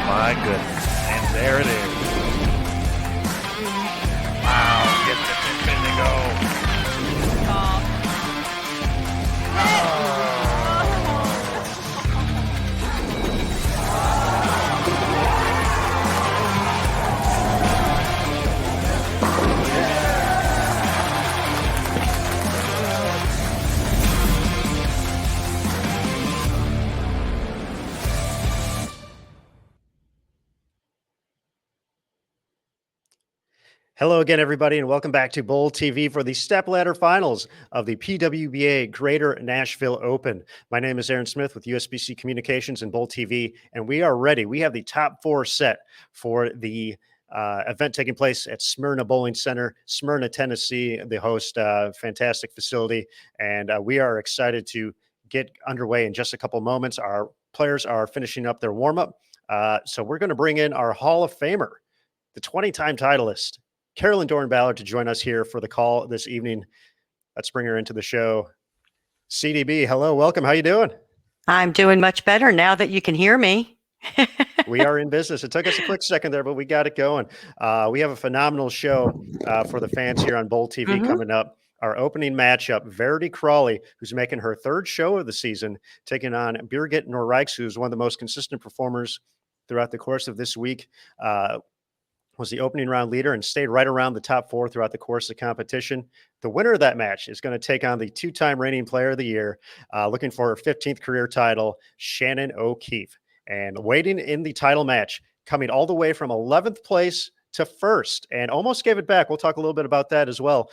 My goodness. And there it is. Wow, get the pin to go. Hello again, everybody, and welcome back to Bowl TV for the Stepladder finals of the PWBA Greater Nashville Open. My name is Aaron Smith with USBC Communications and Bowl TV, and we are ready. We have the top four set for the event taking place at Smyrna Bowling Center, Smyrna, Tennessee, the host, fantastic facility, and we are excited to get underway in just a couple moments. Our players are finishing up their warm-up, so we're going to bring in our Hall of Famer, the 20-time titleist, Carolyn Doran-Ballard, to join us here for the call this evening. Let's bring her into the show. CDB, hello, welcome. How you doing? I'm doing much better now that you can hear me. We are in business. It took us a quick second there, but we got it going. We have a phenomenal show for the fans here on Bowl TV coming up. Our opening matchup, Verde Crawley, who's making her third show of the season, taking on Birgit Noreiks, who's one of the most consistent performers throughout the course of this week. Was the opening round leader and stayed right around the top four throughout the course of the competition. The winner of that match is going to take on the two-time reigning player of the year, looking for her 15th career title, Shannon O'Keefe. And waiting in the title match, coming all the way from 11th place to first and almost gave it back. We'll talk a little bit about that as well.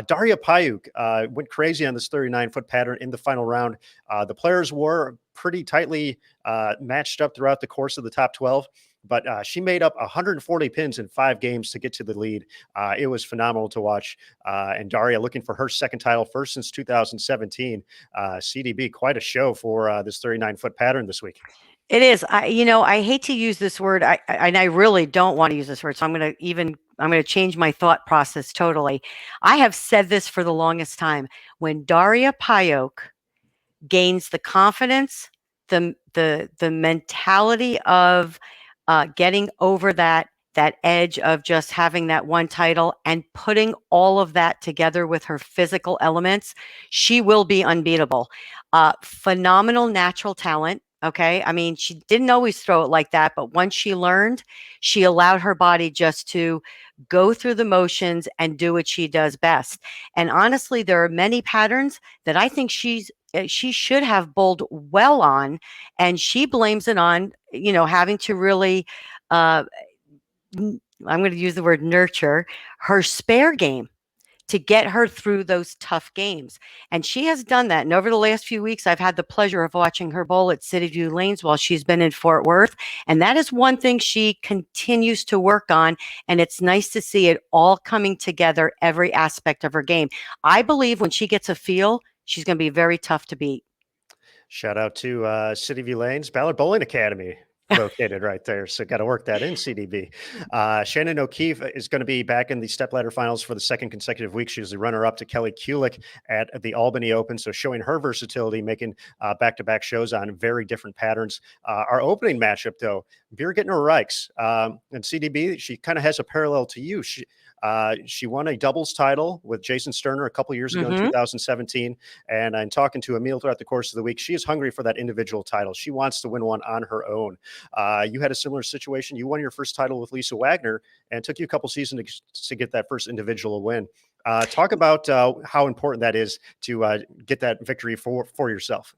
Daria Pajak went crazy on this 39-foot pattern in the final round. The players were pretty tightly matched up throughout the course of the top 12. But she made up 140 pins in 5 games to get to the lead. It was phenomenal to watch. And Daria looking for her second title, first since 2017. CDB, quite a show for this 39-foot pattern this week. It is. I hate to use this word. I really don't want to use this word. So I'm going to change my thought process totally. I have said this for the longest time. When Daria Pajak gains the confidence, the mentality of getting over that edge of just having that one title and putting all of that together with her physical elements, she will be unbeatable. Phenomenal natural talent. Okay. I mean, she didn't always throw it like that, but once she learned, she allowed her body just to go through the motions and do what she does best. And honestly, there are many patterns that I think she should have bowled well on, and she blames it on, having to really, I'm going to use the word nurture her spare game to get her through those tough games. And she has done that. And over the last few weeks, I've had the pleasure of watching her bowl at City View Lanes while she's been in Fort Worth. And that is one thing she continues to work on. And it's nice to see it all coming together, every aspect of her game. I believe when she gets a feel, she's going to be very tough to beat. Shout out to City View Lanes, Ballard Bowling Academy. Located right there. So got to work that in, CDB. Shannon O'Keefe is going to be back in the Stepladder finals for the second consecutive week. She was the runner-up to Kelly Kulick at the Albany Open. So showing her versatility, making back-to-back shows on very different patterns. Our opening matchup, though, Birgit Noreiks and CDB, she kind of has a parallel to you. She won a doubles title with Jason Sterner a couple years ago in 2017. And I'm talking to Emil throughout the course of the week. She is hungry for that individual title. She wants to win one on her own. You had a similar situation. You won your first title with Lisa Wagner, and it took you a couple seasons to get that first individual win. Talk about how important that is to get that victory for yourself.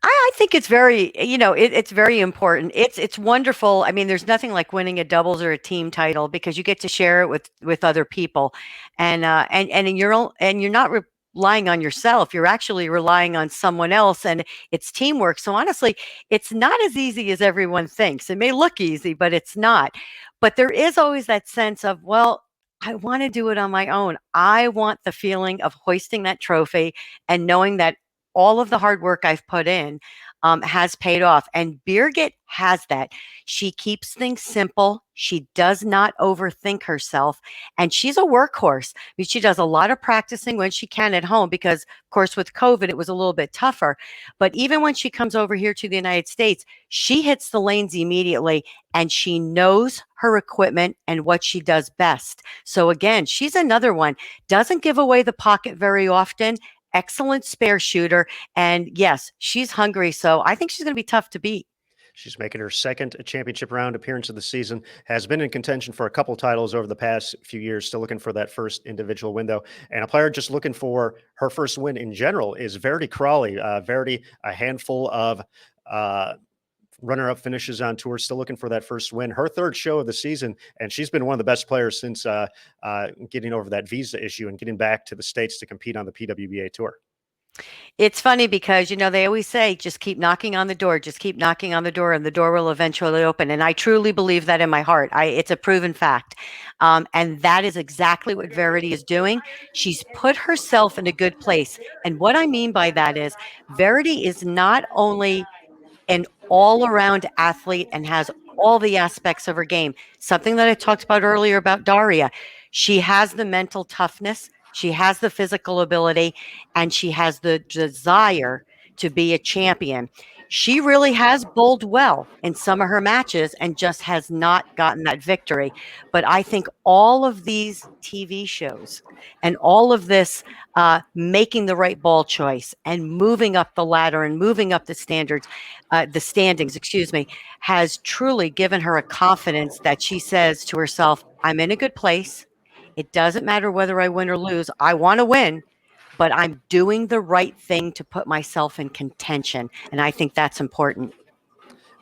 I think it's very, it's very important. It's wonderful. I mean, there's nothing like winning a doubles or a team title because you get to share it with other people, and you're not relying on yourself. You're actually relying on someone else, and it's teamwork. So honestly, it's not as easy as everyone thinks. It may look easy, but it's not. But there is always that sense of, well, I want to do it on my own. I want the feeling of hoisting that trophy and knowing that all of the hard work I've put in, has paid off. And Birgit has that. She keeps things simple. She does not overthink herself. And she's a workhorse. I mean, she does a lot of practicing when she can at home because, of course, with COVID, it was a little bit tougher. But even when she comes over here to the United States, she hits the lanes immediately and she knows her equipment and what she does best. So again, she's another one. Doesn't give away the pocket very often. Excellent spare shooter. And yes, she's hungry. So I think she's going to be tough to beat. She's making her second championship round appearance of the season, has been in contention for a couple titles over the past few years, still looking for that first individual window. And a player just looking for her first win in general is Verde Crawley. Verdi, a handful of runner-up finishes on tour, still looking for that first win. Her third show of the season, and she's been one of the best players since getting over that visa issue and getting back to the States to compete on the PWBA tour. It's funny because, they always say, just keep knocking on the door, just keep knocking on the door, and the door will eventually open. And I truly believe that in my heart. It's a proven fact. And that is exactly what Verity is doing. She's put herself in a good place. And what I mean by that is Verity is not only an all-around athlete and has all the aspects of her game, something that I talked about earlier about Daria. She has the mental toughness. She has the physical ability, and she has the desire to be a champion. She really has bowled well in some of her matches and just has not gotten that victory. But I think all of these TV shows and all of this making the right ball choice and moving up the ladder and moving up the standards, the standings, excuse me, has truly given her a confidence that she says to herself, I'm in a good place. It doesn't matter whether I win or lose. I want to win, but I'm doing the right thing to put myself in contention. And I think that's important.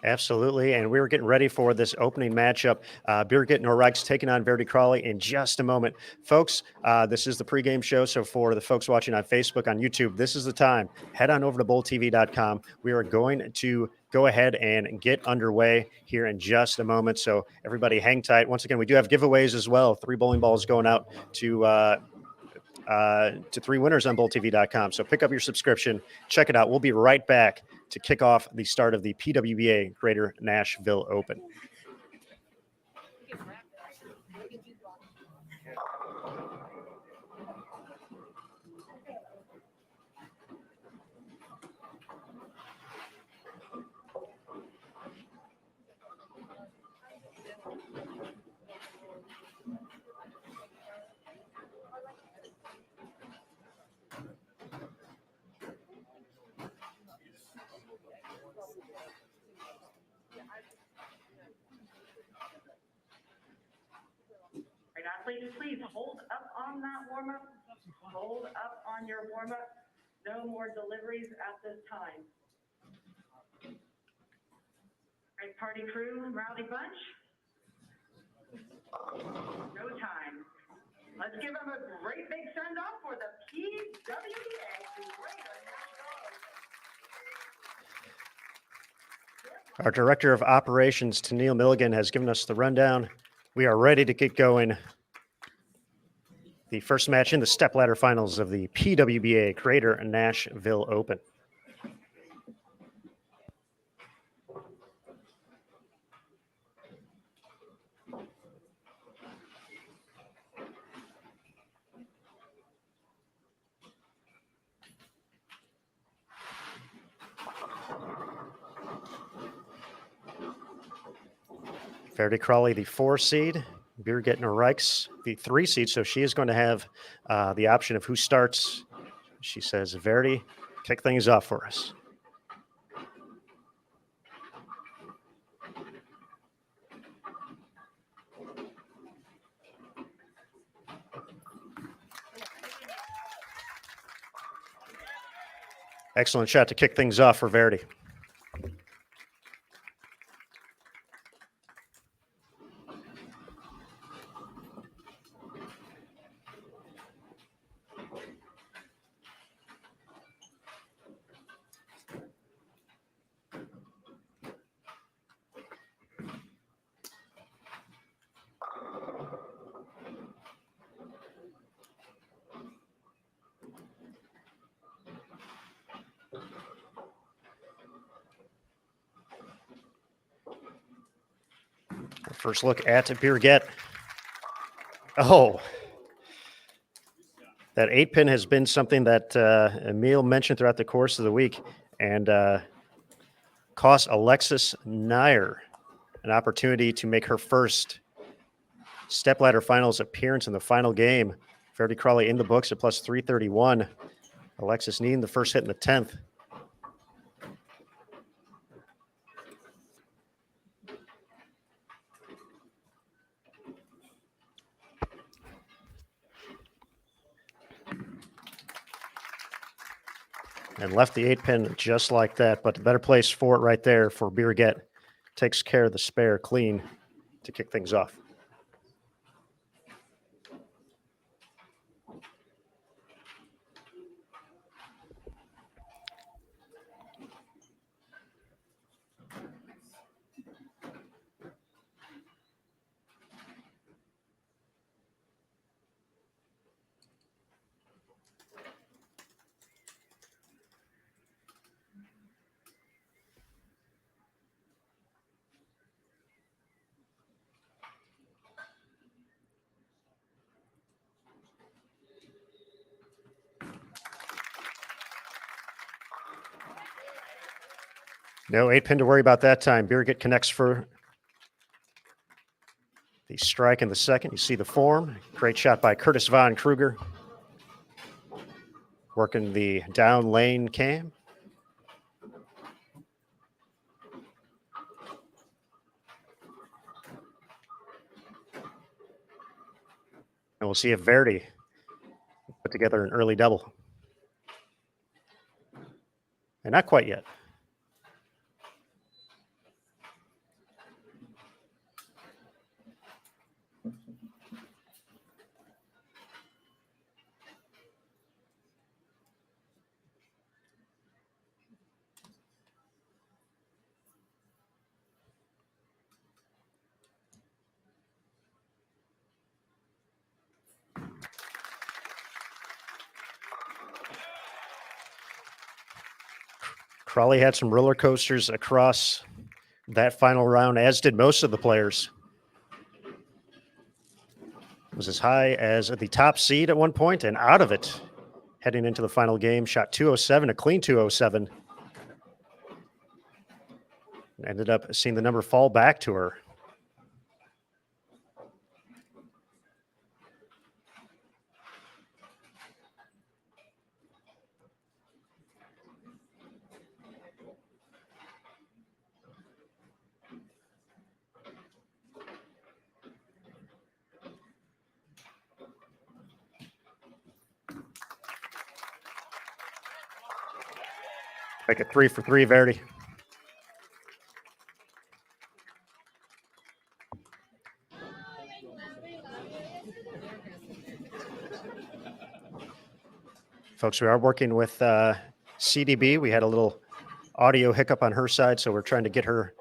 Absolutely. And we were getting ready for this opening matchup. Birgit Noreiks taking on Verdi Crawley in just a moment. Folks, this is the pregame show. So for the folks watching on Facebook, on YouTube, this is the time. Head on over to bowltv.com. We are going to go ahead and get underway here in just a moment. So everybody hang tight. Once again, we do have giveaways as well. 3 bowling balls going out to 3 winners on bowltv.com. So pick up your subscription, check it out. We'll be right back to kick off the start of the PWBA Greater Nashville Open. Athletes, please hold up on that warm-up. Hold up on your warm-up. No more deliveries at this time. All right, party crew, rowdy bunch. No time. Let's give them a great big send-off for the PWBA Greater Nashville Open. Our Director of Operations, Tennille Milligan, has given us the rundown. We are ready to get going. The first match in the stepladder finals of the PWBA Greater Nashville Open. Verde Crawley, the 4 seed. Birgit Noreiks, the 3 seed. So she is going to have the option of who starts. She says, Verdi, kick things off for us. Excellent shot to kick things off for Verdi. First look at Birgit. Oh, that 8-pin has been something that Emil mentioned throughout the course of the week, and cost Alexis Nair an opportunity to make her first Stepladder Finals appearance in the final game. Verde Crawley in the books at plus 331. Alexis needing the first hit in the 10th. And left the 8-pin just like that, but the better place for it right there for Birgit. Takes care of the spare clean to kick things off. No 8-pin to worry about that time. Birgit connects for the strike in the second. You see the form. Great shot by Curtis Von Kruger. Working the down lane cam. And we'll see if Verdi put together an early double. And not quite yet. Crawley had some roller coasters across that final round, as did most of the players. It was as high as the top seed at one point and out of it heading into the final game. Shot 207, a clean 207. Ended up seeing the number fall back to her. Make it 3 for 3, Verdi. Folks, we are working with CDB. We had a little audio hiccup on her side, so we're trying to get her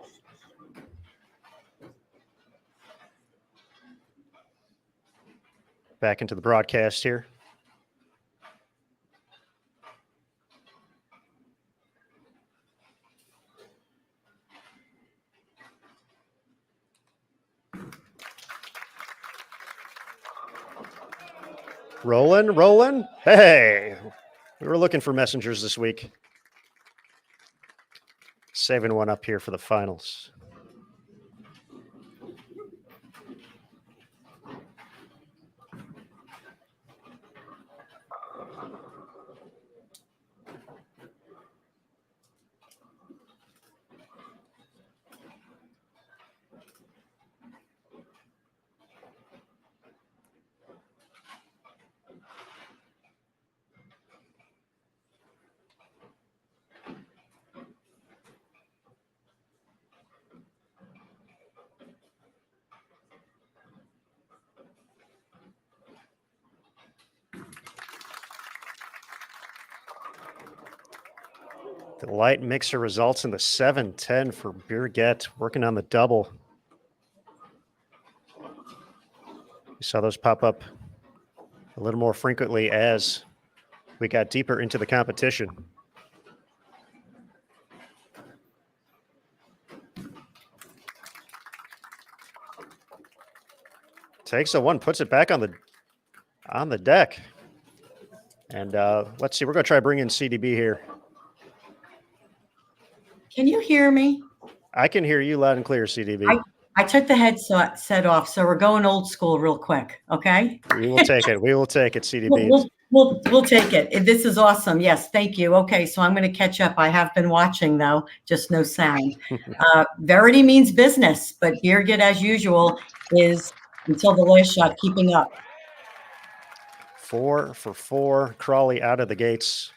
back into the broadcast here. Rolling. Hey, we were looking for messengers this week. Saving one up here for the finals. The light mixer results in the 7-10 for Birgit, working on the double. You saw those pop up a little more frequently as we got deeper into the competition. Takes the one, puts it back on the deck. And let's see, we're going to try to bring in CDB here. Can you hear me? I can hear you loud and clear, CDB. I took the headset off, so we're going old school real quick, okay? We will take it. We will take it, CDB. We'll take it. This is awesome. Yes, thank you. Okay, so I'm going to catch up. I have been watching, though, just no sound. Verity means business, but Birgit, as usual, is, until the last shot, keeping up. 4 for 4. Crawley out of the gates.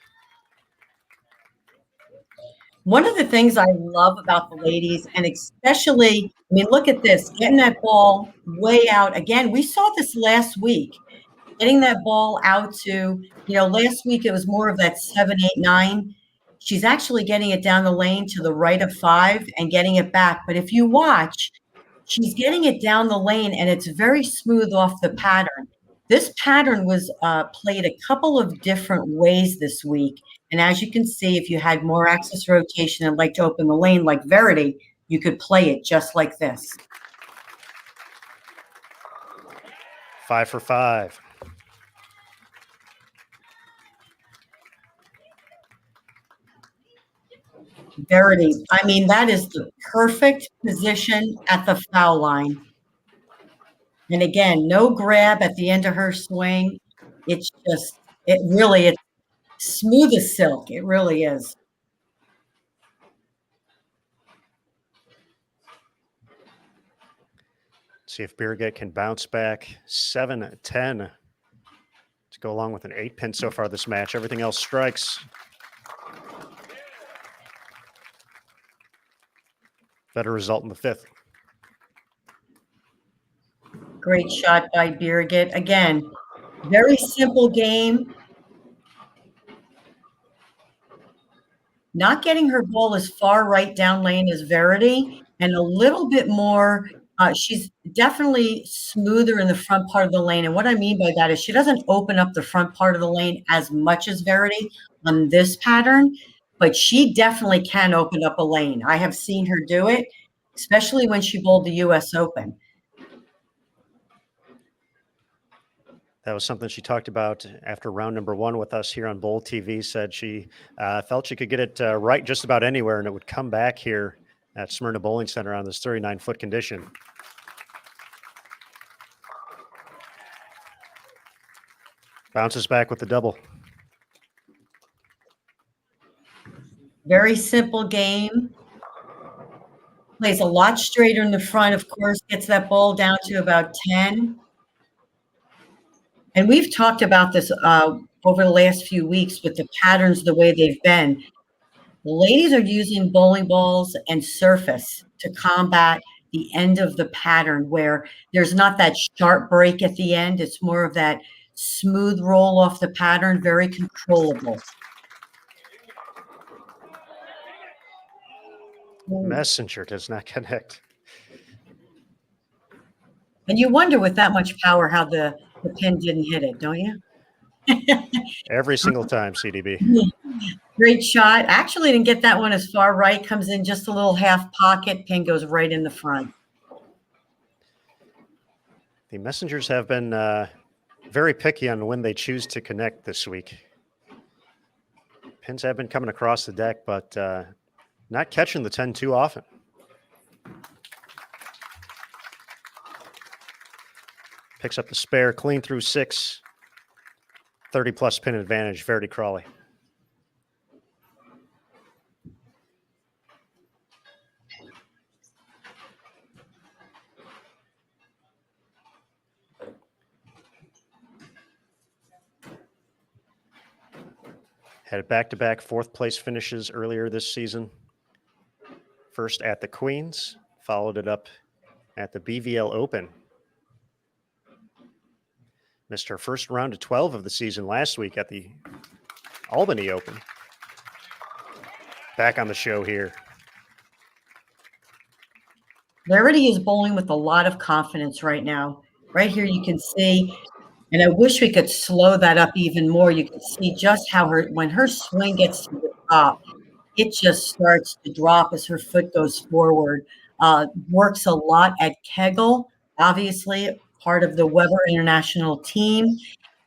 One of the things I love about the ladies, and especially, I mean, look at this, getting that ball way out. Again, we saw this last week, getting that ball out to, last week it was more of that 7, 8, 9. She's actually getting it down the lane to the right of 5 and getting it back. But if you watch, she's getting it down the lane and it's very smooth off the pattern. This pattern was played a couple of different ways this week. And as you can see, if you had more axis rotation and like to open the lane like Verity, you could play it just like this. 5 for 5. Verity, I mean, that is the perfect position at the foul line. And again, no grab at the end of her swing. It's smooth as silk. It really is. See if Birgit can bounce back. 7-10 to go along with an 8-pin so far this match. Everything else strikes. Better result in the 5th. Great shot by Birgit. Again, very simple game. Not getting her ball as far right down lane as Verity, and a little bit more. She's definitely smoother in the front part of the lane. And what I mean by that is she doesn't open up the front part of the lane as much as Verity on this pattern, but she definitely can open up a lane. I have seen her do it, especially when she bowled the US Open. That was something she talked about after round number 1 with us here on Bowl TV. Said she felt she could get it right just about anywhere, and it would come back here at Smyrna Bowling Center on this 39-foot condition. Bounces back with the double. Very simple game. Plays a lot straighter in the front, of course, gets that ball down to about 10. And we've talked about this over the last few weeks with the patterns, the way they've been. The ladies are using bowling balls and surface to combat the end of the pattern where there's not that sharp break at the end. It's more of that smooth roll off the pattern, very controllable. Messenger does not connect. And you wonder with that much power how the pin didn't hit it, don't you? Every single time, CDB. Great shot. Actually didn't get that one as far right. Comes in just a little half pocket. Pin goes right in the front. The Messengers have been very picky on when they choose to connect this week. Pins have been coming across the deck, but not catching the 10 too often. Picks up the spare, clean through 6. 30-plus pin advantage, Verde Crawley. Had back-to-back fourth-place finishes earlier this season. First at the Queens, followed it up at the BVL Open. Missed her first round of 12 of the season last week at the Albany Open. Back on the show here. Verity is bowling with a lot of confidence right now. Right here you can see, and I wish we could slow that up even more. You can see just how when her swing gets to the top, it just starts to drop as her foot goes forward. Works a lot at Kegel, obviously, part of the Weber International team,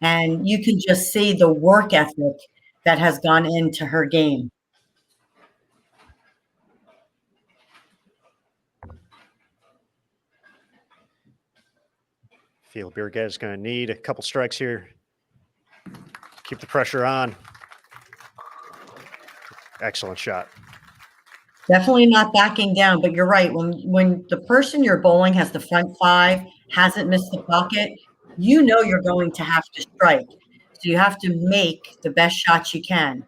and you can just see the work ethic that has gone into her game. Feel Birgit is going to need a couple strikes here. Keep the pressure on. Excellent shot. Definitely not backing down, but you're right. When the person you're bowling has the front five, hasn't missed the pocket, you know you're going to have to strike. So you have to make the best shots you can.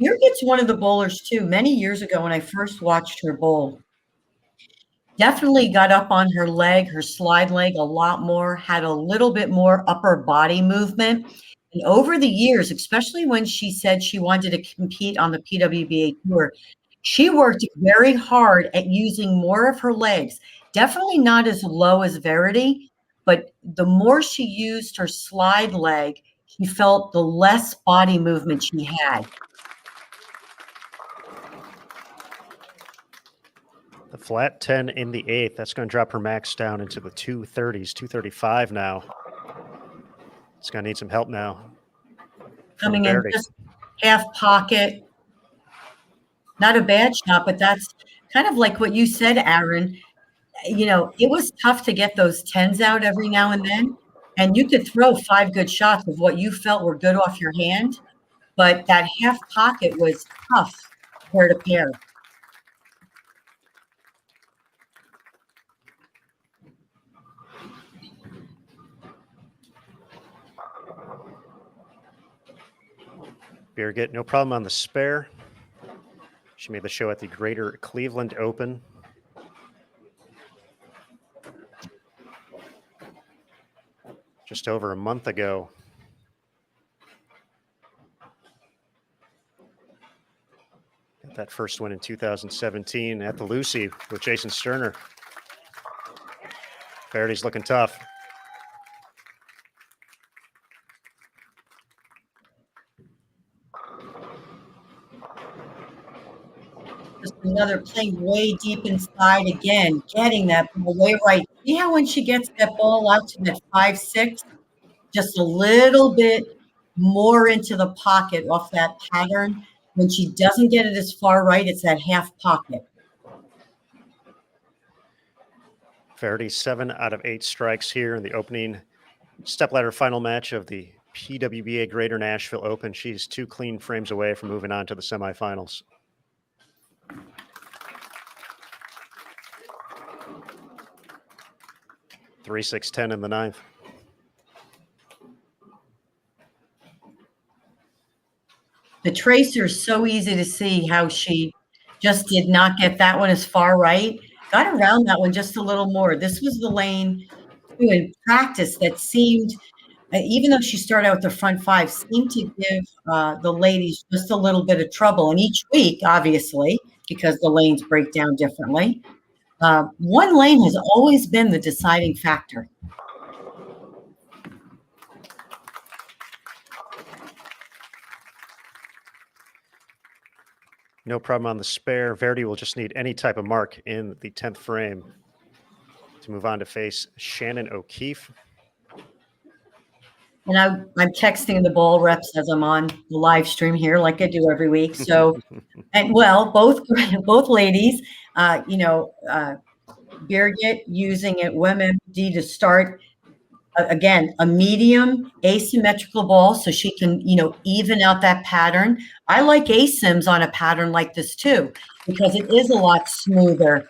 Birgit's one of the bowlers too. Many years ago when I first watched her bowl, definitely got up on her leg, her slide leg a lot more, had a little bit more upper body movement. And over the years, especially when she said she wanted to compete on the PWBA tour, she worked very hard at using more of her legs. Definitely not as low as Verity, but the more she used her slide leg, she felt the less body movement she had. The flat 10 in the 8th. That's going to drop her max down into the 230s, 235 now. It's going to need some help now. Coming in just half pocket. Not a bad shot, but that's kind of like what you said, Aaron. You know, it was tough to get those 10s out every now and then. And you could throw 5 good shots of what you felt were good off your hand. But that half pocket was tough pair to pair. Birgit, no problem on the spare. She made the show at the Greater Cleveland Open. Just over a month ago. Got that first win in 2017 at the Lucy with Jason Sterner. Verity's looking tough. Just another play way deep inside again, getting that ball way right. See how when she gets that ball out to that 5-6, just a little bit more into the pocket off that pattern. When she doesn't get it as far right, it's that half pocket. Verity 7 out of 8 strikes here in the opening stepladder final match of the PWBA Greater Nashville Open. She's 2 clean frames away from moving on to the semifinals. Three, 6, 10 in the 9th. The tracer is so easy to see how she just did not get that one as far right. Got around that one just a little more. This was the lane in practice that seemed, even though she started out with the front 5, seemed to give the ladies just a little bit of trouble. And each week, obviously, because the lanes break down differently, one lane has always been the deciding factor. No problem on the spare. Verity will just need any type of mark in the 10th frame to move on to face Shannon O'Keefe. And I'm texting the ball reps as I'm on the live stream here, like I do every week. So, and well, both ladies, Birgit using it WMD to start. Again, a medium asymmetrical ball so she can, even out that pattern. I like asims on a pattern like this too, because it is a lot smoother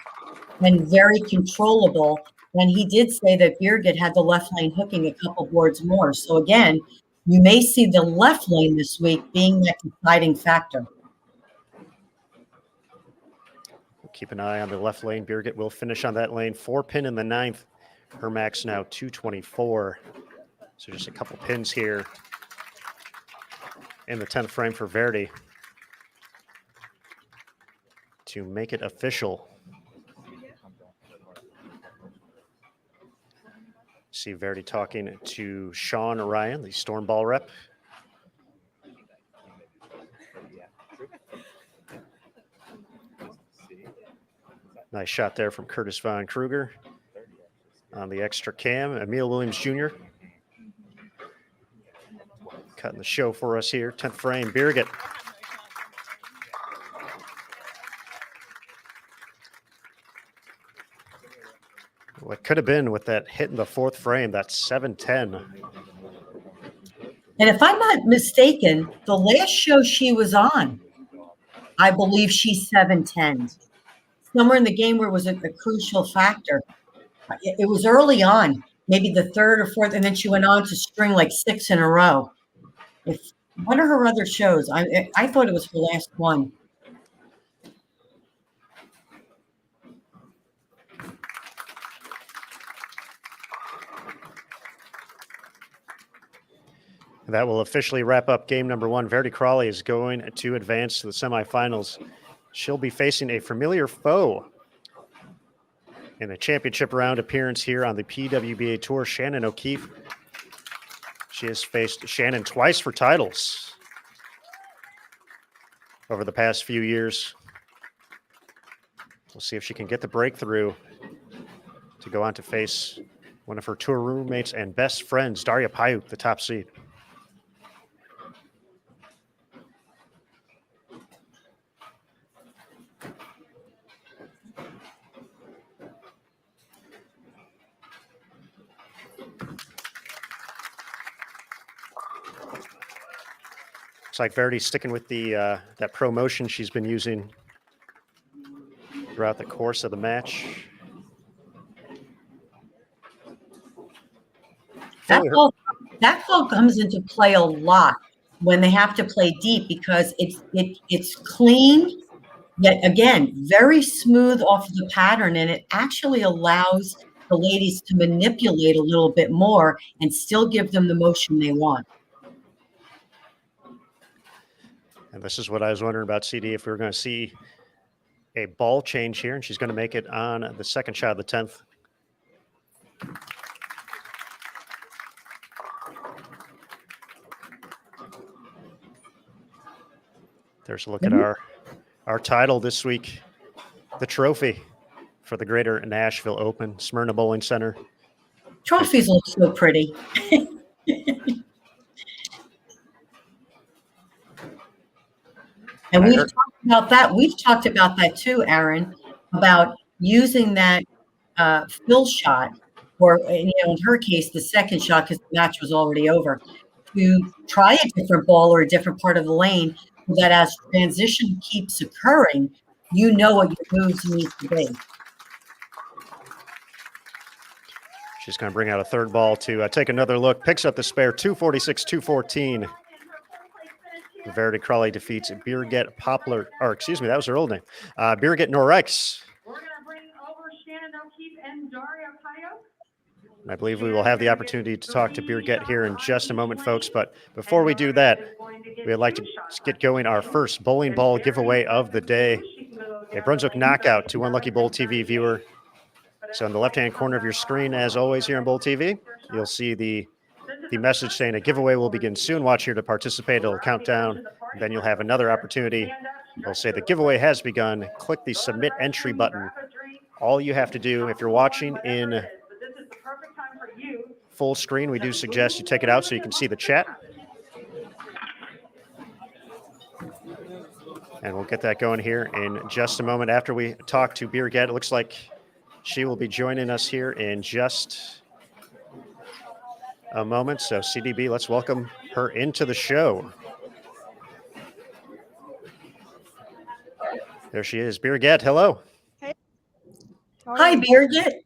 and very controllable. And he did say that Birgit had the left lane hooking a couple boards more. So again, you may see the left lane this week being that deciding factor. Keep an eye on the left lane. Birgit will finish on that lane. 4 pin in the 9th. Her max now 224. So just a couple pins here in the 10th frame for Verity to make it official. See Verity talking to Sean Ryan, the storm ball rep. Nice shot there from Curtis Von Kruger on the extra cam. Emil Williams Jr. cutting the show for us here. 10th frame, Birgit. What could have been with that hit in the 4th frame, that's 7-10. And if I'm not mistaken, the last show she was on, I believe she 7-10'd. Somewhere in the game where it was a crucial factor. It was early on, maybe the 3rd or 4th, and then she went on to string like 6 in a row. What are her other shows? I thought it was her last one. That will officially wrap up game number 1. Verde Crawley is going to advance to the semifinals. She'll be facing a familiar foe in a championship round appearance here on the PWBA Tour, Shannon O'Keefe. She has faced Shannon twice for titles over the past few years. We'll see if she can get the breakthrough to go on to face one of her tour roommates and best friends, Daria Pajak, the top seed. Looks like Verdi's sticking with the that promotion she's been using throughout the course of the match. That ball comes into play a lot when they have to play deep because it's clean, yet again very smooth off of the pattern, and it actually allows the ladies to manipulate a little bit more and still give them the motion they want. And this is what I was wondering about, CD, if we were going to see a ball change here, and she's going to make it on the second shot of the 10th. There's a look at our title this week, the trophy for the Greater Nashville Open, Smyrna Bowling Center. Trophies look so pretty. And we've talked about that. We've talked about that too, Aaron, about using that fill shot, or in her case, the second shot, because the match was already over, to try a different ball or a different part of the lane, so that as transition keeps occurring, you know what your moves need to be. She's going to bring out a third ball to take another look. Picks up the spare, 246-214. Verde Crawley defeats Birgit Poplar, or excuse me, that was her old name. Birgit Noreiks. We're going to bring over Shannon O'Keefe and Daria Pajak. I believe we will have the opportunity to talk to Birgit here in just a moment, folks. But before we do that, we'd like to get going our first bowling ball giveaway of the day. A Brunswick knockout to one lucky Bowl TV viewer. So in the left-hand corner of your screen, as always here on Bowl TV, you'll see the message saying a giveaway will begin soon. Watch here to participate. It'll count down. Then you'll have another opportunity. It'll say the giveaway has begun. Click the submit entry button. All you have to do, if you're watching in full screen, we do suggest you take it out so you can see the chat. And we'll get that going here in just a moment after we talk to Birgit. It looks like she will be joining us here in just a moment. So CDB, let's welcome her into the show. There she is. Birgit, hello. Hey. Hi, Birgit.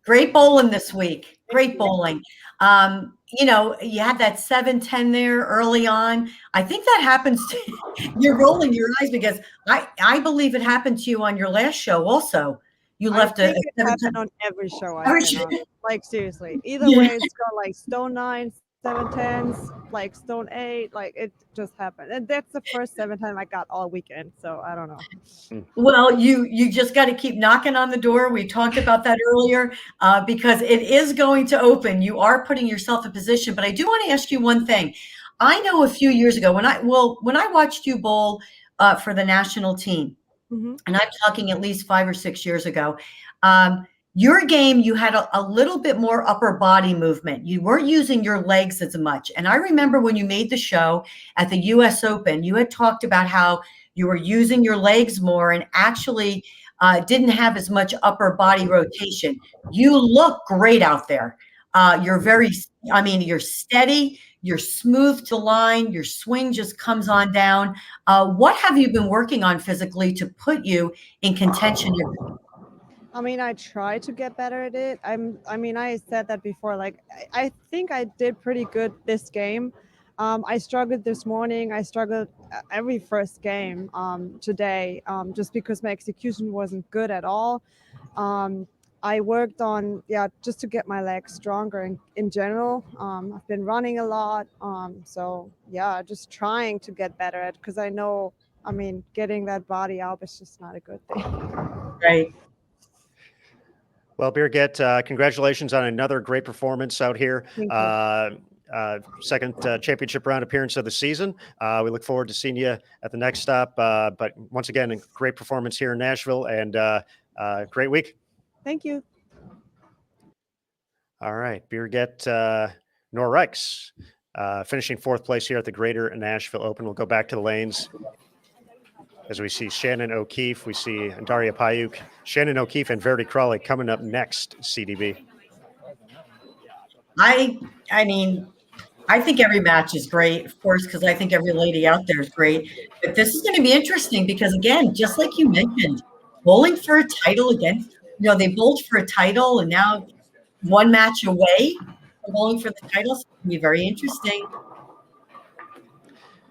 Great bowling this week. Great bowling. You had that 7-10 there early on. I think that happens to you're rolling your eyes because I believe it happened to you on your last show also. You left it happened on every show I've been on. Like seriously. Either way, it's got like stone 9, 7-10s, like stone 8, like it just happened. And that's the first 7-10 I got all weekend. So I don't know. Well, you just got to keep knocking on the door. We talked about that earlier because it is going to open. You are putting yourself in position. But I do want to ask you one thing. I know a few years ago when I watched you bowl for the national team, Mhm. and I'm talking at least 5 or 6 years ago. Your game, you had a little bit more upper body movement. You weren't using your legs as much. And I remember when you made the show at the US Open, you had talked about how you were using your legs more and actually didn't have as much upper body rotation. You look great out there. You're you're steady, you're smooth to line, your swing just comes on down. What have you been working on physically to put you in contention? I mean, I try to get better at it. I said that before. Like, I think I did pretty good this game. I struggled this morning. I struggled every first game today, just because my execution wasn't good at all. I worked on, just to get my legs stronger in general. I've been running a lot. So yeah, just trying to get better at it, because I know, getting that body out is just not a good thing. Right. Well, Birgit, congratulations on another great performance out here. Thank you. Second championship round appearance of the season. We look forward to seeing you at the next stop. But once again, a great performance here in Nashville, and great week. Thank you. All right, Birgit Noreiks, finishing 4th place here at the Greater Nashville Open. We'll go back to the lanes. As we see Shannon O'Keefe, we see Daria Pajak, Shannon O'Keefe and Verde Crawley coming up next, CDB. I think every match is great, of course, because I think every lady out there is great. But this is going to be interesting because, again, just like you mentioned, bowling for a title again. They bowled for a title, and now one match away from bowling for the title. So it's going to be very interesting.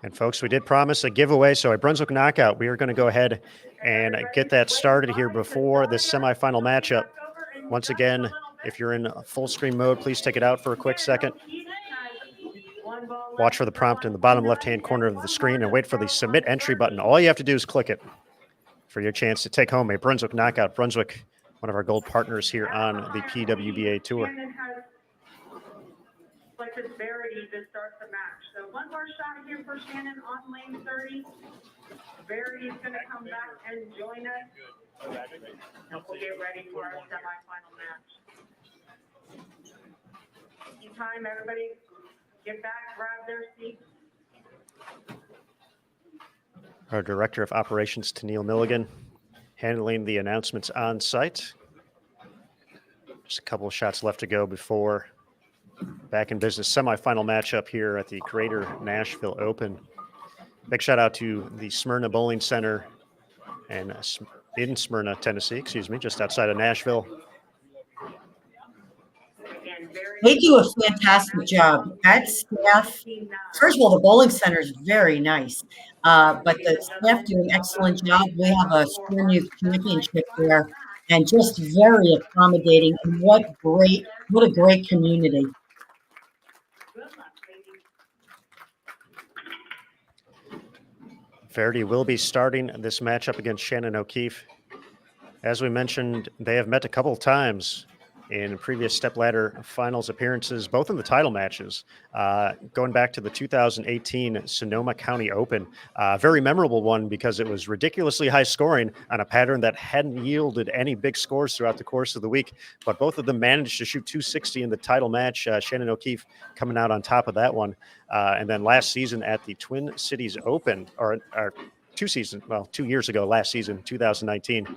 And folks, we did promise a giveaway, so a Brunswick knockout. We are going to go ahead and get that started here before this semifinal matchup. Once again, if you're in full screen mode, please take it out for a quick second. Watch for the prompt in the bottom left-hand corner of the screen and wait for the submit entry button. All you have to do is click it for your chance to take home a Brunswick knockout. Brunswick, one of our gold partners here on the PWBA Tour. Selected Verity to start the match. So one more shot here for Shannon on lane 30. Verity's going to come back and join us. And we'll get ready for our semifinal match. In time, everybody get back, grab their seats. Our Director of Operations, Tennille Milligan, handling the announcements on site. Just a couple of shots left to go before back in business semifinal matchup here at the Greater Nashville Open. Big shout out to the Smyrna Bowling Center and in Smyrna, Tennessee, just outside of Nashville. They do a fantastic job. That staff, first of all, the bowling center is very nice, but the staff do an excellent job. We have a Spring Youth Championship there, and just very accommodating. And what a great community. Verdi will be starting this matchup against Shannon O'Keefe. As we mentioned, they have met a couple of times in previous Stepladder finals appearances, both in the title matches, going back to the 2018 Sonoma County Open. Very memorable one because it was ridiculously high scoring on a pattern that hadn't yielded any big scores throughout the course of the week, but both of them managed to shoot 260 in the title match. Shannon O'Keefe coming out on top of that one. And then last season at the Twin Cities Open, or 2 years ago, last season, 2019,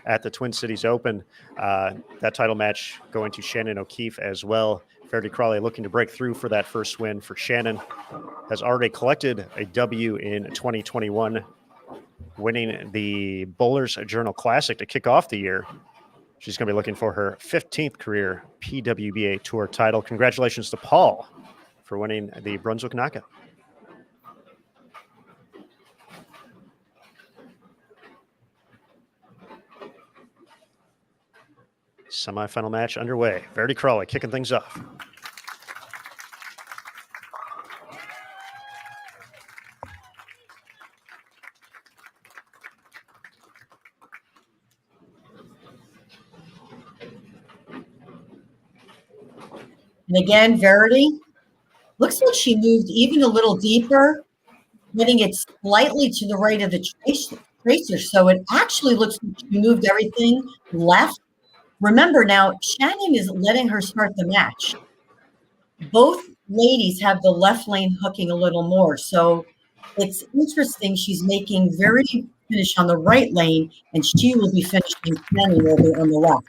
at the Twin Cities Open, that title match going to Shannon O'Keefe as well. Verde Crawley looking to break through for that first win for Shannon. Has already collected a W in 2021, winning the Bowlers Journal Classic to kick off the year. She's going to be looking for her 15th career PWBA Tour title. Congratulations to Paul for winning the Brunswick Knockout. Semifinal match underway. Verdi Crawley kicking things off. And again, Verity looks like she moved even a little deeper, getting it slightly to the right of the trace. tracer. So it actually looks like she moved everything left. Remember now, Shannon is letting her start the match. Both ladies have the left lane hooking a little more. So it's interesting. She's making Verity finish on the right lane, and she will be finishing Shannon over on the left.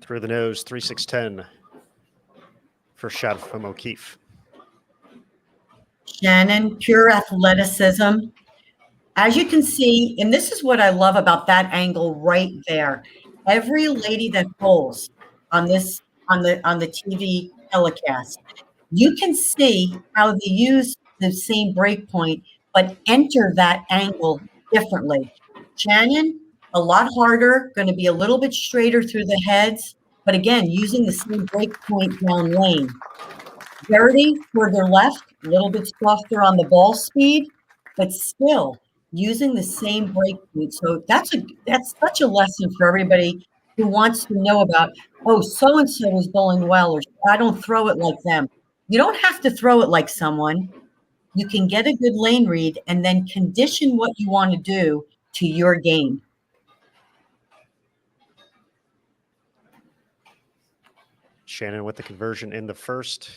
Through the nose, 3-6-10. First shot from O'Keefe. Shannon, pure athleticism. As you can see, and this is what I love about that angle right there. Every lady that bowls on this on the TV telecast, you can see how they use the same break point, but enter that angle differently. Shannon, a lot harder, going to be a little bit straighter through the heads, but again, using the same break point down lane. Verdi further left, a little bit softer on the ball speed, but still using the same break point. So that's such a lesson for everybody who wants to know about, oh, so-and-so is bowling well, or I don't throw it like them. You don't have to throw it like someone. You can get a good lane read and then condition what you want to do to your game. Shannon with the conversion in the first.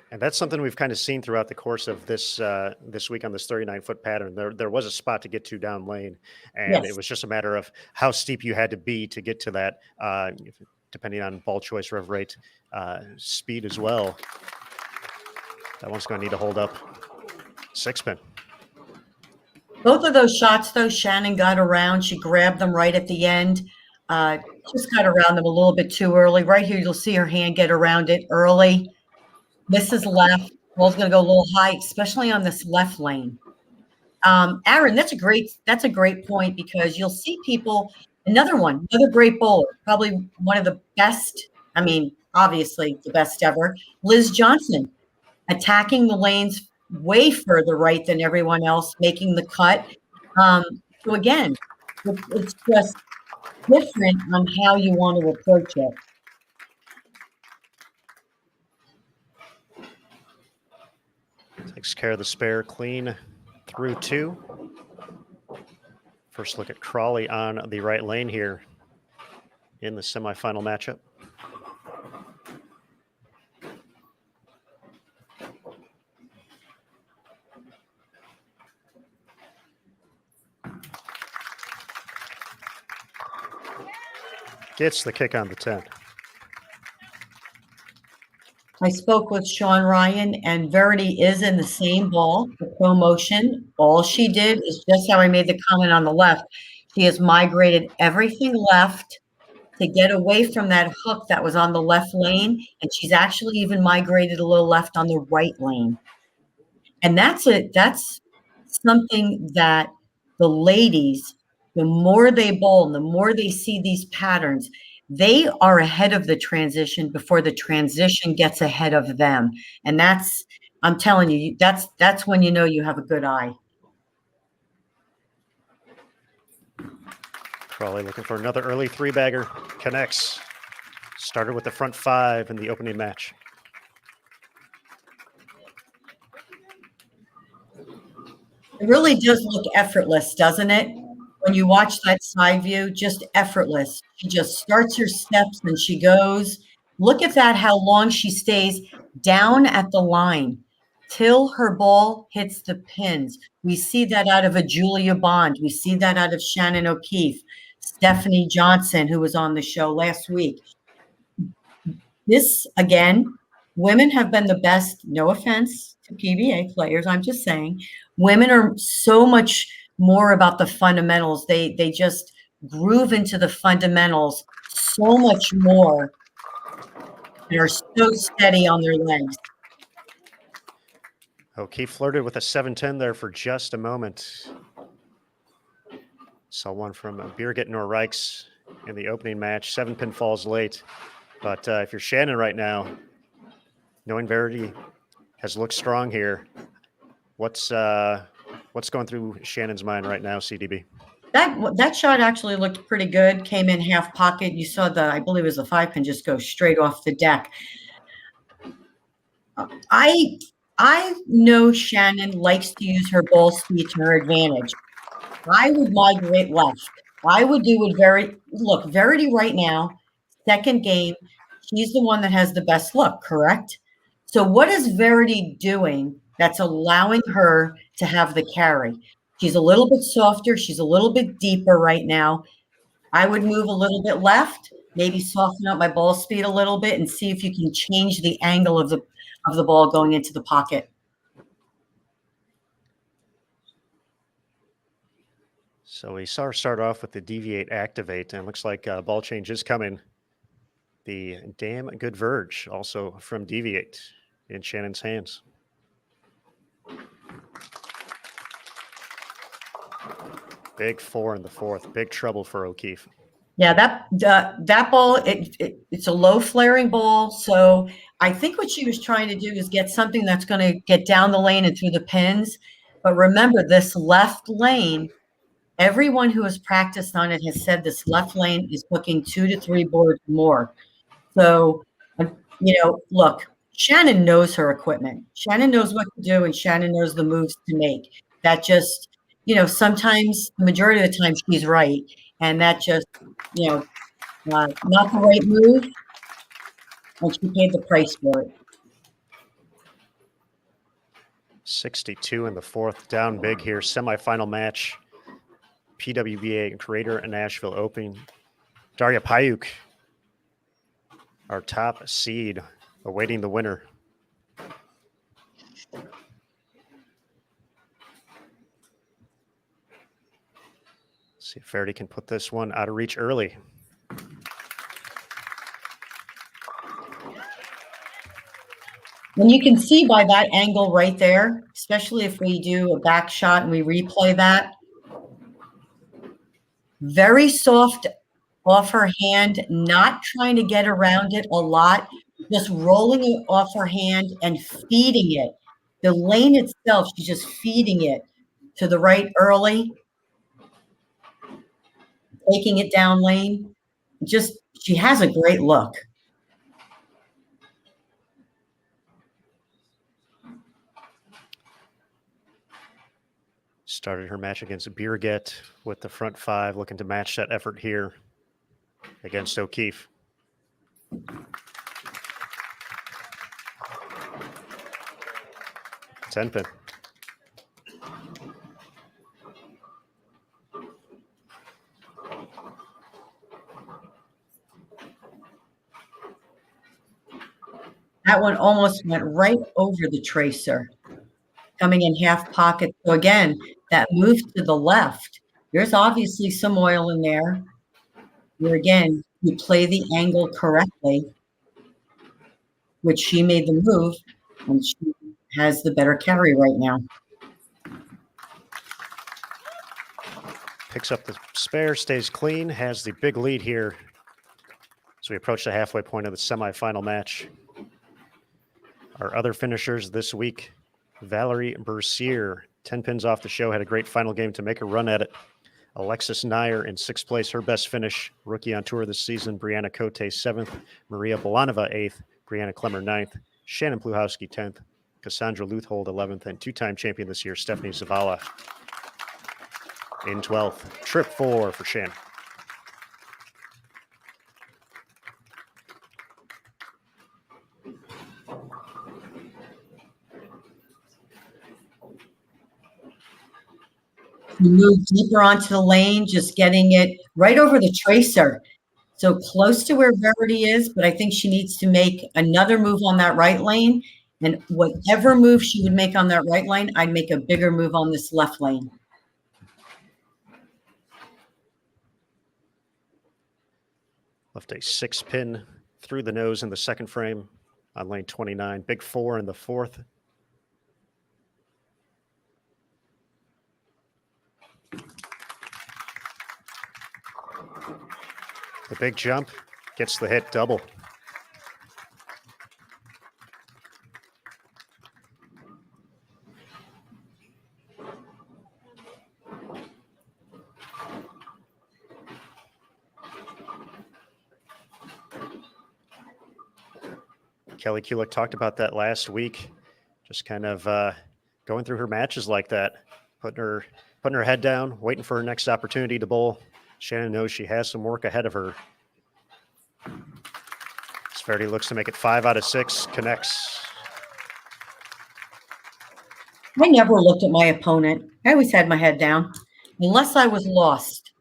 And that's something we've kind of seen throughout the course of this this week on this 39-foot pattern. There was a spot to get to down lane, and Yes. It was just a matter of how steep you had to be to get to that, depending on ball choice, rev rate, speed as well. That one's going to need to hold up. 6-pin. Both of those shots, though, Shannon got around. She grabbed them right at the end. Just got around them a little bit too early. Right here, you'll see her hand get around it early. Misses left. Ball's going to go a little high, especially on this left lane. Aaron, that's a great point, because you'll see people. Another great bowler, probably one of the best. I mean, obviously the best ever. Liz Johnson, attacking the lanes way further right than everyone else, making the cut. So again, it's just different on how you want to approach it. Takes care of the spare clean through 2. First look at Crawley on the right lane here in the semifinal matchup. Gets the kick on the 10. I spoke with Sean Ryan, and Verity is in the same ball, the promotion. All she did is just how I made the comment on the left. She has migrated everything left to get away from that hook that was on the left lane, and she's actually even migrated a little left on the right lane. And that's something that the ladies, the more they bowl, and the more they see these patterns, they are ahead of the transition before the transition gets ahead of them. And I'm telling you, that's when you know you have a good eye. Crawley looking for another early 3-bagger. Connects. Started with the front 5 in the opening match. It really does look effortless, doesn't it? When you watch that side view, just effortless. She just starts her steps and she goes. Look at that, how long she stays down at the line till her ball hits the pins. We see that out of a Julia Bond. We see that out of Shannon O'Keefe, Stephanie Johnson, who was on the show last week. This, again, women have been the best, no offense to PBA players, I'm just saying. Women are so much more about the fundamentals. They just groove into the fundamentals so much more. They're so steady on their legs. O'Keefe flirted with a 7-10 there for just a moment. Saw one from Birgit Noreiks in the opening match. 7-pin falls late. But if you're Shannon right now, knowing Verity has looked strong here, what's going through Shannon's mind right now, CDB? That shot actually looked pretty good. Came in half pocket. You saw I believe it was the 5-pin just go straight off the deck. I know Shannon likes to use her ball speed to her advantage. I would migrate left. I would do what Verity right now, second game, she's the one that has the best look, correct? So what is Verity doing that's allowing her to have the carry? She's a little bit softer. She's a little bit deeper right now. I would move a little bit left, maybe soften up my ball speed a little bit and see if you can change the angle of the ball going into the pocket. So we saw her start off with the deviate activate, and it looks like ball change is coming. The damn good verge also from deviate in Shannon's hands. Big 4 in the 4th. Big trouble for O'Keefe. Yeah, that ball, it's a low flaring ball. So I think what she was trying to do is get something that's going to get down the lane and through the pins. But remember, this left lane, everyone who has practiced on it has said this left lane is booking 2 to 3 boards more. So, look, Shannon knows her equipment. Shannon knows what to do, and Shannon knows the moves to make. That just, sometimes, the majority of the time, she's right. And that just, not the right move. And she paid the price for it. 62 in the 4th. Down big here. Semifinal match. PWBA Greater Nashville Open. Daria Pajak, our top seed, awaiting the winner. See if Verdi can put this one out of reach early. And you can see by that angle right there, especially if we do a back shot and we replay that, very soft off her hand, not trying to get around it a lot, just rolling it off her hand and feeding it. The lane itself, she's just feeding it to the right early, taking it down lane. She has a great look. Started her match against Birgit with the front 5, looking to match that effort here against O'Keefe. Tenn pin. That one almost went right over the tracer, coming in half pocket. So again, that move to the left, there's obviously some oil in there. Where again, you play the angle correctly, which she made the move, and she has the better carry right now. Picks up the spare, stays clean, has the big lead here as we approach the halfway point of the semifinal match. Our other finishers this week, Valerie Bercier, 10 pins off the show, had a great final game to make a run at it. Alexis Nair in 6th place, her best finish. Rookie on tour this season, Brianna Cote 7th, Maria Bolanova 8th, Brianna Klemmer 9th, Shannon Pluhowski 10th, Cassandra Luthold 11th, and 2-time champion this year, Stephanie Zavala in 12th. Trip 4 for Shannon. You move deeper onto the lane, just getting it right over the tracer. So close to where Verity is, but I think she needs to make another move on that right lane. And whatever move she would make on that right lane, I'd make a bigger move on this left lane. Left a 6-pin through the nose in the second frame on lane 29. Big 4 in the 4th. The big jump gets the hit double. Kelly Kulick talked about that last week. Just kind of going through her matches like that, putting her head down, waiting for her next opportunity to bowl. Shannon knows she has some work ahead of her. Verdi looks to make it 5 out of 6, connects. I never looked at my opponent. I always had my head down, unless I was lost.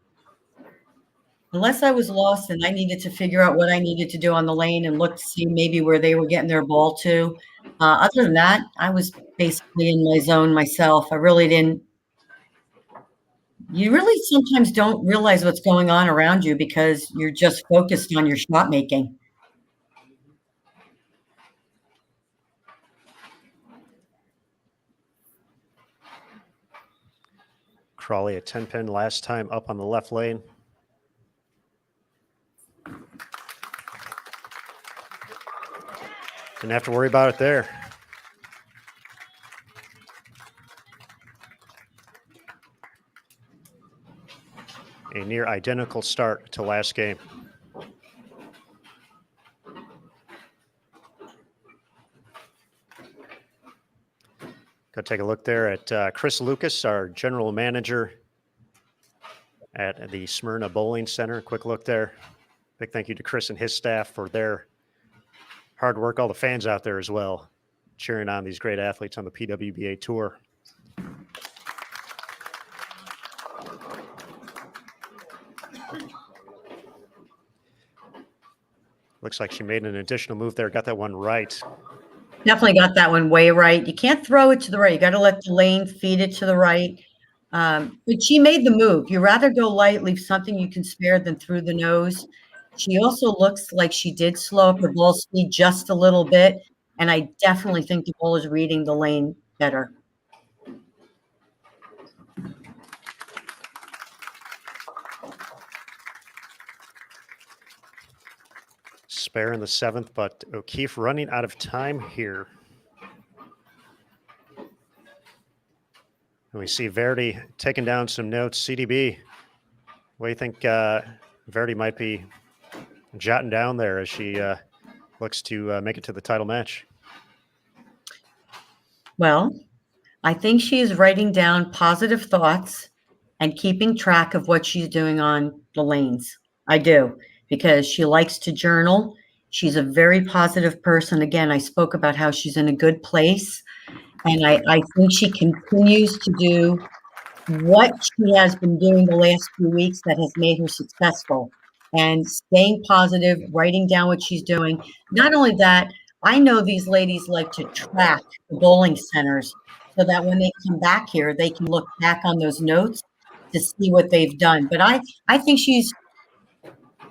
Unless I was lost and I needed to figure out what I needed to do on the lane and look to see maybe where they were getting their ball to. Other than that, I was basically in my zone myself. I really didn't. You really sometimes don't realize what's going on around you because you're just focused on your shot making. Crawley a 10-pin last time up on the left lane. Didn't have to worry about it there. A near identical start to last game. Go take a look there at Chris Lucas, our general manager at the Smyrna Bowling Center. Quick look there. Big thank you to Chris and his staff for their hard work. All the fans out there as well, cheering on these great athletes on the PWBA Tour. Looks like she made an additional move there. Got that one right. Definitely got that one way right. You can't throw it to the right. You got to let the lane feed it to the right. But she made the move. You rather go light, leave something you can spare than through the nose. She also looks like she did slow up her ball speed just a little bit. And I definitely think the ball is reading the lane better. Spare in the 7th, but O'Keefe running out of time here. And we see Verdi taking down some notes. CDB, what do you think Verdi might be jotting down there as she looks to make it to the title match? Well, I think she is writing down positive thoughts and keeping track of what she's doing on the lanes. I do, because she likes to journal. She's a very positive person. Again, I spoke about how she's in a good place. And I think she continues to do what she has been doing the last few weeks that has made her successful. And staying positive, writing down what she's doing. Not only that, I know these ladies like to track the bowling centers so that when they come back here, they can look back on those notes to see what they've done. But I think she's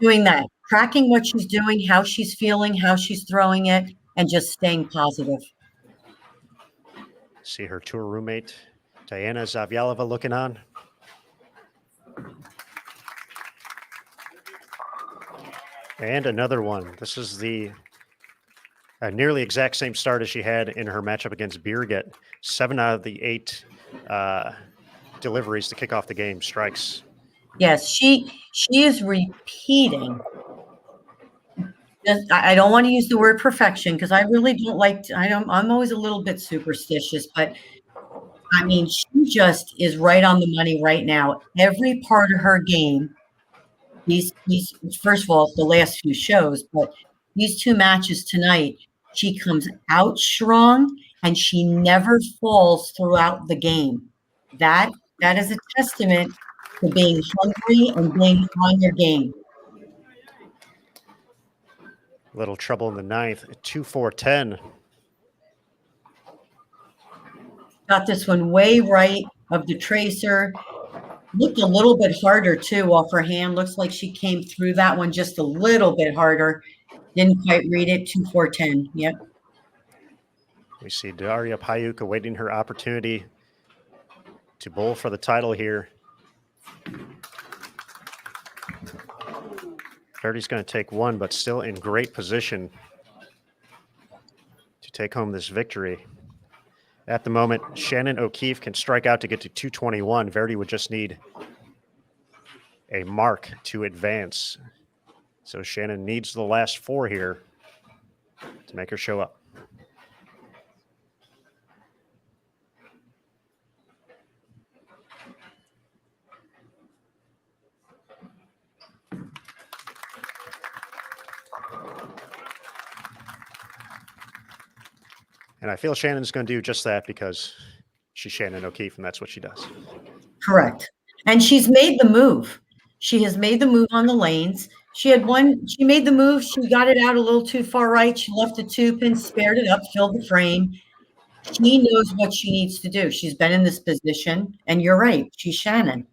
doing that, tracking what she's doing, how she's feeling, how she's throwing it, and just staying positive. See her tour roommate, Diana Zavyalova, looking on. And another one. This is the nearly exact same start as she had in her matchup against Birgit. 7 out of the 8 deliveries to kick off the game, strikes. Yes, she is repeating. I don't want to use the word perfection because I really don't like to, I'm always a little bit superstitious, but I mean, she just is right on the money right now. Every part of her game, these first of all, the last few shows, but these 2 matches tonight, she comes out strong and she never falls throughout the game. That is a testament to being hungry and being on your game. Little trouble in the 9th, 2-4-10. Got this one way right of the tracer. Looked a little bit harder too off her hand. Looks like she came through that one just a little bit harder. Didn't quite read it. 2-4-10. Yep. We see Daria Pajak awaiting her opportunity to bowl for the title here. Verdi's going to take one, but still in great position to take home this victory. At the moment, Shannon O'Keefe can strike out to get to 221. Verdi would just need a mark to advance. So Shannon needs the last 4 here to make her show up. And I feel Shannon's going to do just that because she's Shannon O'Keefe, and that's what she does. Correct. And she's made the move. She has made the move on the lanes. She made the move. She got it out a little too far right. She left the 2-pin, spared it up, filled the frame. She knows what she needs to do. She's been in this position, and you're right. She's Shannon.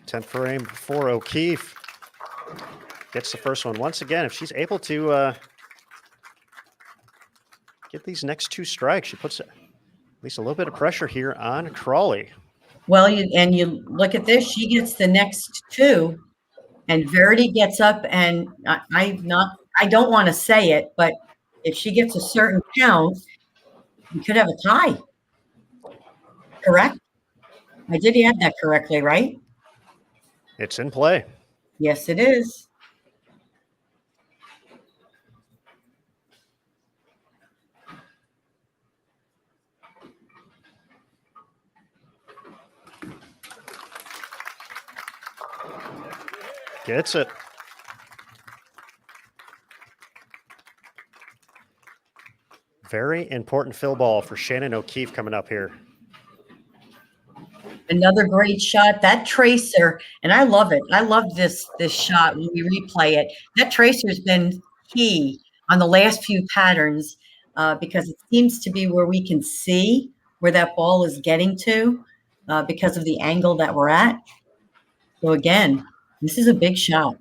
Tenth frame for O'Keefe. Gets the first one. Once again, if she's able to get these next 2 strikes, she puts at least a little bit of pressure here on Crawley. Well, you look at this. She gets the next 2, and Verdi gets up, and I don't want to say it, but if she gets a certain count, we could have a tie. Correct? I did add that correctly, right? It's in play. Yes, it is. Gets it. Very important fill ball for Shannon O'Keefe coming up here. Another great shot. That tracer, and I love it. I love this shot when we replay it. That tracer has been key on the last few patterns because it seems to be where we can see where that ball is getting to because of the angle that we're at. So again, this is a big shot.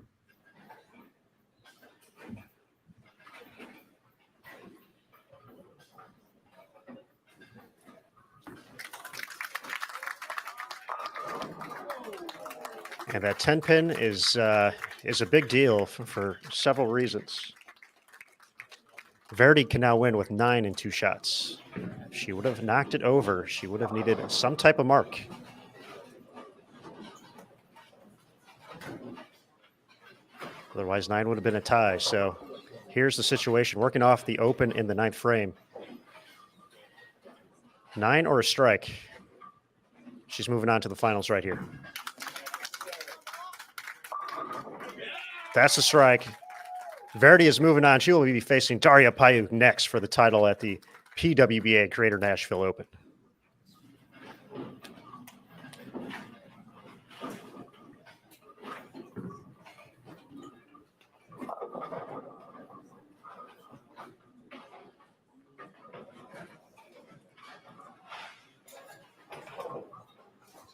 And that 10-pin is a big deal for several reasons. Verdi can now win with 9 in 2 shots. If she would have knocked it over, she would have needed some type of mark. Otherwise, 9 would have been a tie. So here's the situation. Working off the open in the 9th frame. 9 or a strike. She's moving on to the finals right here. That's a strike. Verdi is moving on. She will be facing Daria Pajak next for the title at the PWBA Greater Nashville Open.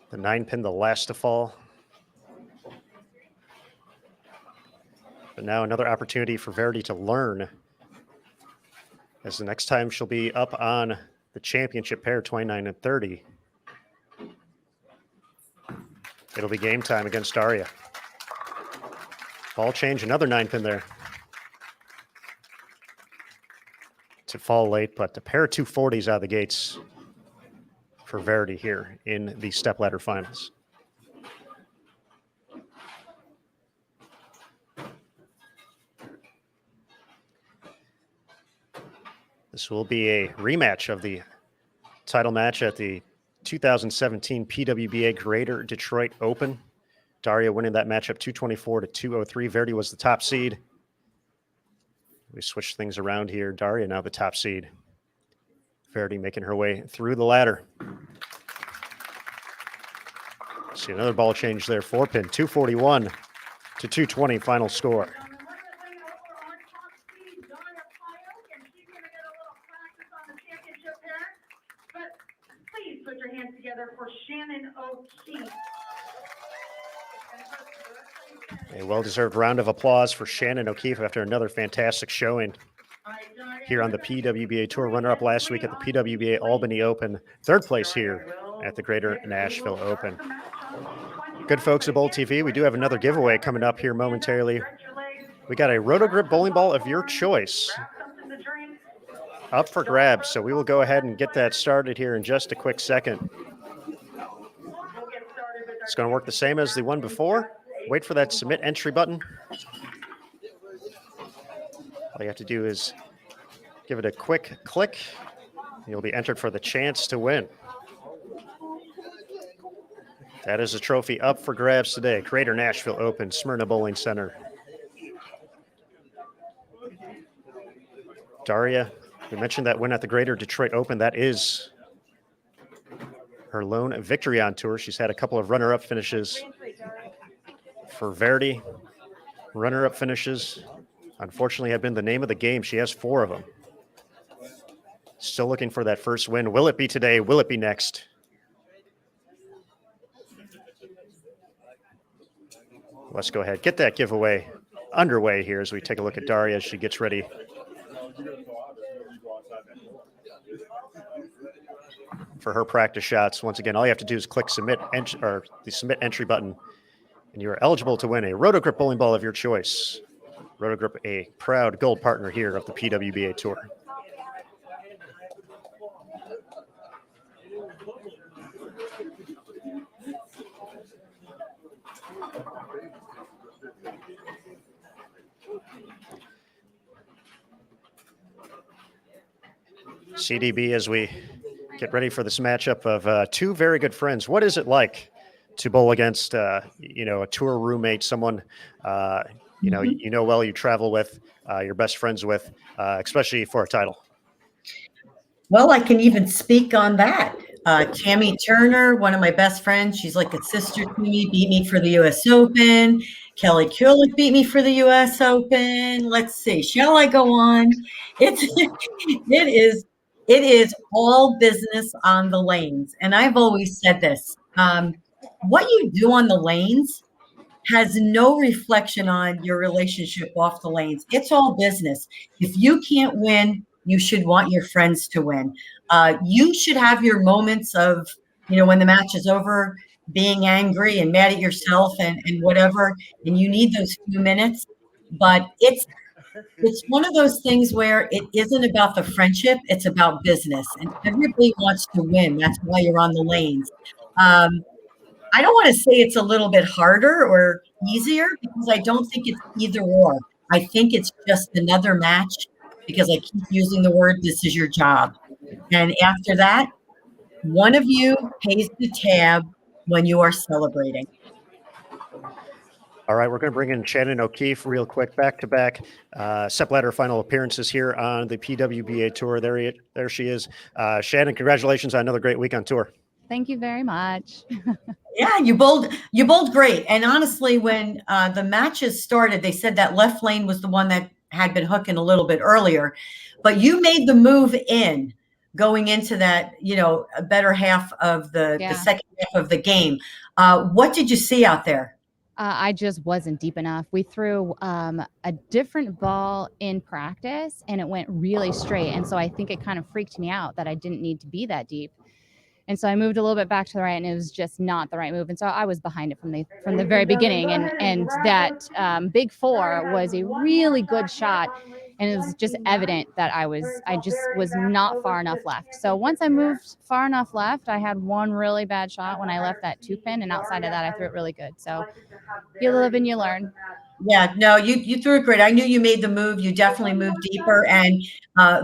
The 9-pin, the last to fall. But now another opportunity for Verity to learn, as the next time she'll be up on the championship pair, 29 and 30. It'll be game time against Daria. Ball change, another 9-pin there. To fall late, but the pair of 240s out of the gates for Verity here in the stepladder finals. This will be a rematch of the title match at the 2017 PWBA Greater Detroit Open. Daria winning that matchup 224 to 203. Verdi was the top seed. We switched things around here. Daria now the top seed. Verdi making her way through the ladder. See another ball change there. 4-pin, 241 to 220 final score. Put your hands together for Shannon O'Keefe. A well-deserved round of applause for Shannon O'Keefe after another fantastic showing here on the PWBA Tour. Runner-up last week at the PWBA Albany Open. 3rd place here at the Greater Nashville Open. Good folks at Bowl TV, we do have another giveaway coming up here momentarily. We got a Roto-Grip bowling ball of your choice up for grabs, so we will go ahead and get that started here in just a quick second. It's going to work the same as the one before. Wait for that submit entry button. All you have to do is give it a quick click, You'll be entered for the chance to win. That is a trophy up for grabs today. Greater Nashville Open, Smyrna Bowling Center. Daria, we mentioned that win at the Greater Detroit Open. That is her lone victory on tour. She's had a couple of runner-up finishes for Verdi. Runner-up finishes, unfortunately, have been the name of the game. She has 4 of them. Still looking for that first win. Will it be today? Will it be next? Let's go ahead. Get that giveaway underway here as we take a look at Daria as she gets ready for her practice shots. Once again, all you have to do is click submit or the submit entry button, and you are eligible to win a Rotogrip bowling ball of your choice. Rotogrip, a proud gold partner here of the PWBA Tour. CDB, as we get ready for this matchup of 2 very good friends. What is it like to bowl against, a tour roommate, someone, well, you travel with, your best friends with, especially for a title? Well, I can even speak on that. Tammy Turner, one of my best friends, she's like a sister to me, beat me for the U.S. Open. Kelly Kulick beat me for the U.S. Open. Let's see. Shall I go on? It is all business on the lanes. And I've always said this. What you do on the lanes has no reflection on your relationship off the lanes. It's all business. If you can't win, you should want your friends to win. You should have your moments of, when the match is over, being angry and mad at yourself and whatever, and you need those few minutes. But it's one of those things where it isn't about the friendship, it's about business. And everybody wants to win. That's why you're on the lanes. I don't want to say it's a little bit harder or easier, because I don't think it's either or. I think it's just another match, because I keep using the word, this is your job. And after that, one of you pays the tab when you are celebrating. All right, we're going to bring in Shannon O'Keefe real quick, back-to-back Stepladder final appearances here on the PWBA Tour. There she is. Shannon, congratulations on another great week on tour. Thank you very much. Yeah, you bowled great. And honestly, when the matches started, they said that left lane was the one that had been hooking a little bit earlier, but you made the move in going into that, a better half of the second half of the game. What did you see out there? I just wasn't deep enough. We threw a different ball in practice and it went really straight. And so I think it kind of freaked me out that I didn't need to be that deep. And so I moved a little bit back to the right, and it was just not the right move. And so I was behind it from the very beginning. And that big 4 was a really good shot. And it was just evident that I just was not far enough left. So once I moved far enough left, I had one really bad shot when I left that 2-pin. And outside of that, I threw it really good. So you live and you learn. Yeah, no, you threw it great. I knew you made the move. You definitely moved deeper. And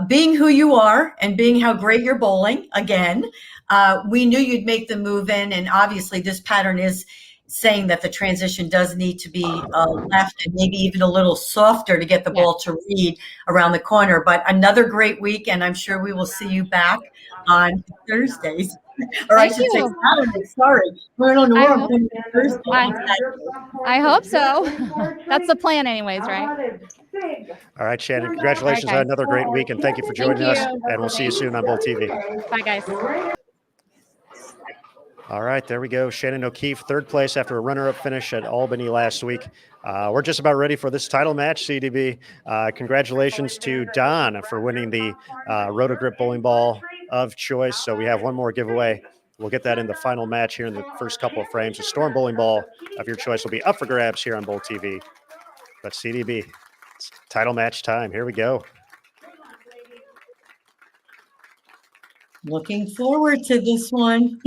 being who you are and being how great you're bowling, again, we knew you'd make the move in. And obviously this pattern is saying that the transition does need to be left and maybe even a little softer to get the ball to read around the corner. But another great week, and I'm sure we will see you back on Thursdays. Or I should say Saturday. Sorry. I don't know. I hope so. That's the plan anyways, right? All right, Shannon, congratulations on another great week, and thank you for joining us, and we'll see you soon on Bowl TV. Bye, guys. All right, there we go. Shannon O'Keefe, 3rd place after a runner-up finish at Albany last week. We're just about ready for this title match, CDB. Congratulations to Don for winning the Rotogrip bowling ball of choice. So we have one more giveaway. We'll get that in the final match here in the first couple of frames. The Storm bowling ball of your choice will be up for grabs here on Bowl TV. But CDB, it's title match time. Here we go. Looking forward to this one.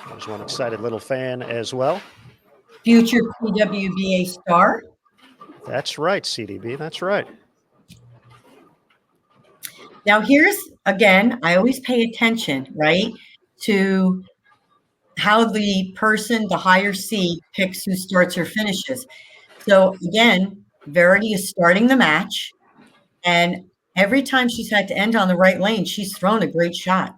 There's one excited little fan as well. future PWBA star. That's right, CDB. That's right. Now, here's, again, I always pay attention, right, to how the person, the higher seed, picks who starts or finishes. So, again, Verity is starting the match, and every time she's had to end on the right lane, she's thrown a great shot.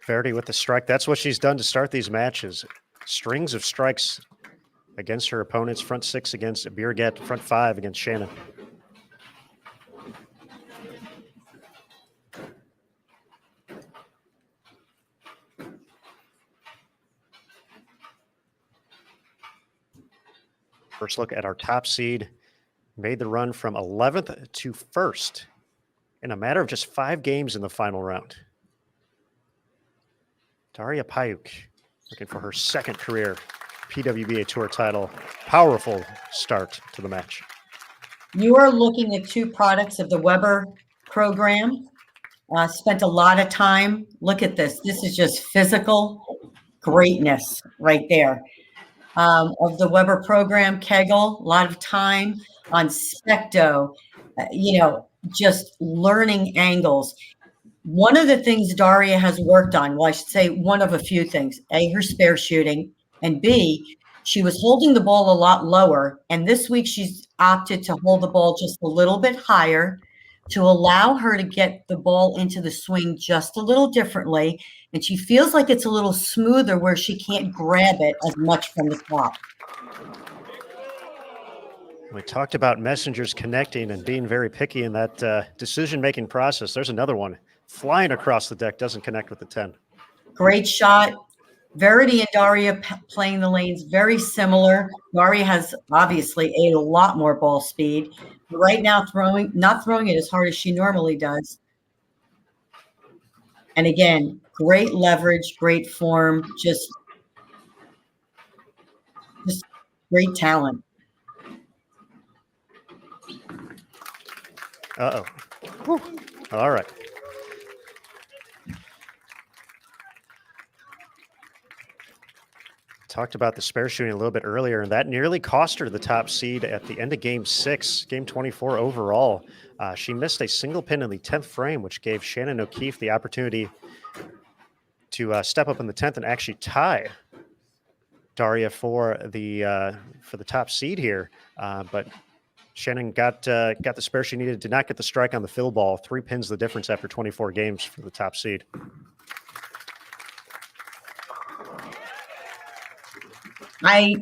Verdi with the strike. That's what she's done to start these matches. Strings of strikes against her opponents. Front six against Birgit, front five against Shannon. First look at our top seed. Made the run from 11th to 1st in a matter of just 5 games in the final round. Daria Pajak looking for her second career PWBA Tour title. Powerful start to the match. You are looking at 2 products of the Weber program. Spent a lot of time. Look at this. This is just physical greatness right there. Of the Weber program, Kegel, a lot of time on Specto, just learning angles. One of the things Daria has worked on, well, I should say one of a few things, A, her spare shooting, and B, she was holding the ball a lot lower. And this week she's opted to hold the ball just a little bit higher to allow her to get the ball into the swing just a little differently. And she feels like it's a little smoother where she can't grab it as much from the top. We talked about messengers connecting and being very picky in that decision-making process. There's another one. Flying across the deck, doesn't connect with the 10. Great shot. Verity and Daria playing the lanes very similar. Daria has obviously a lot more ball speed. Right now, not throwing it as hard as she normally does. And again, great leverage, great form, just great talent. Uh-oh. Whew. All right. Talked about the spare shooting a little bit earlier, and that nearly cost her the top seed at the end of game 6, game 24 overall. She missed a single pin in the 10th frame, which gave Shannon O'Keefe the opportunity to step up in the 10th and actually tie Daria for the top seed here. But Shannon got the spare she needed, did not get the strike on the fill ball. 3 pins the difference after 24 games for the top seed. I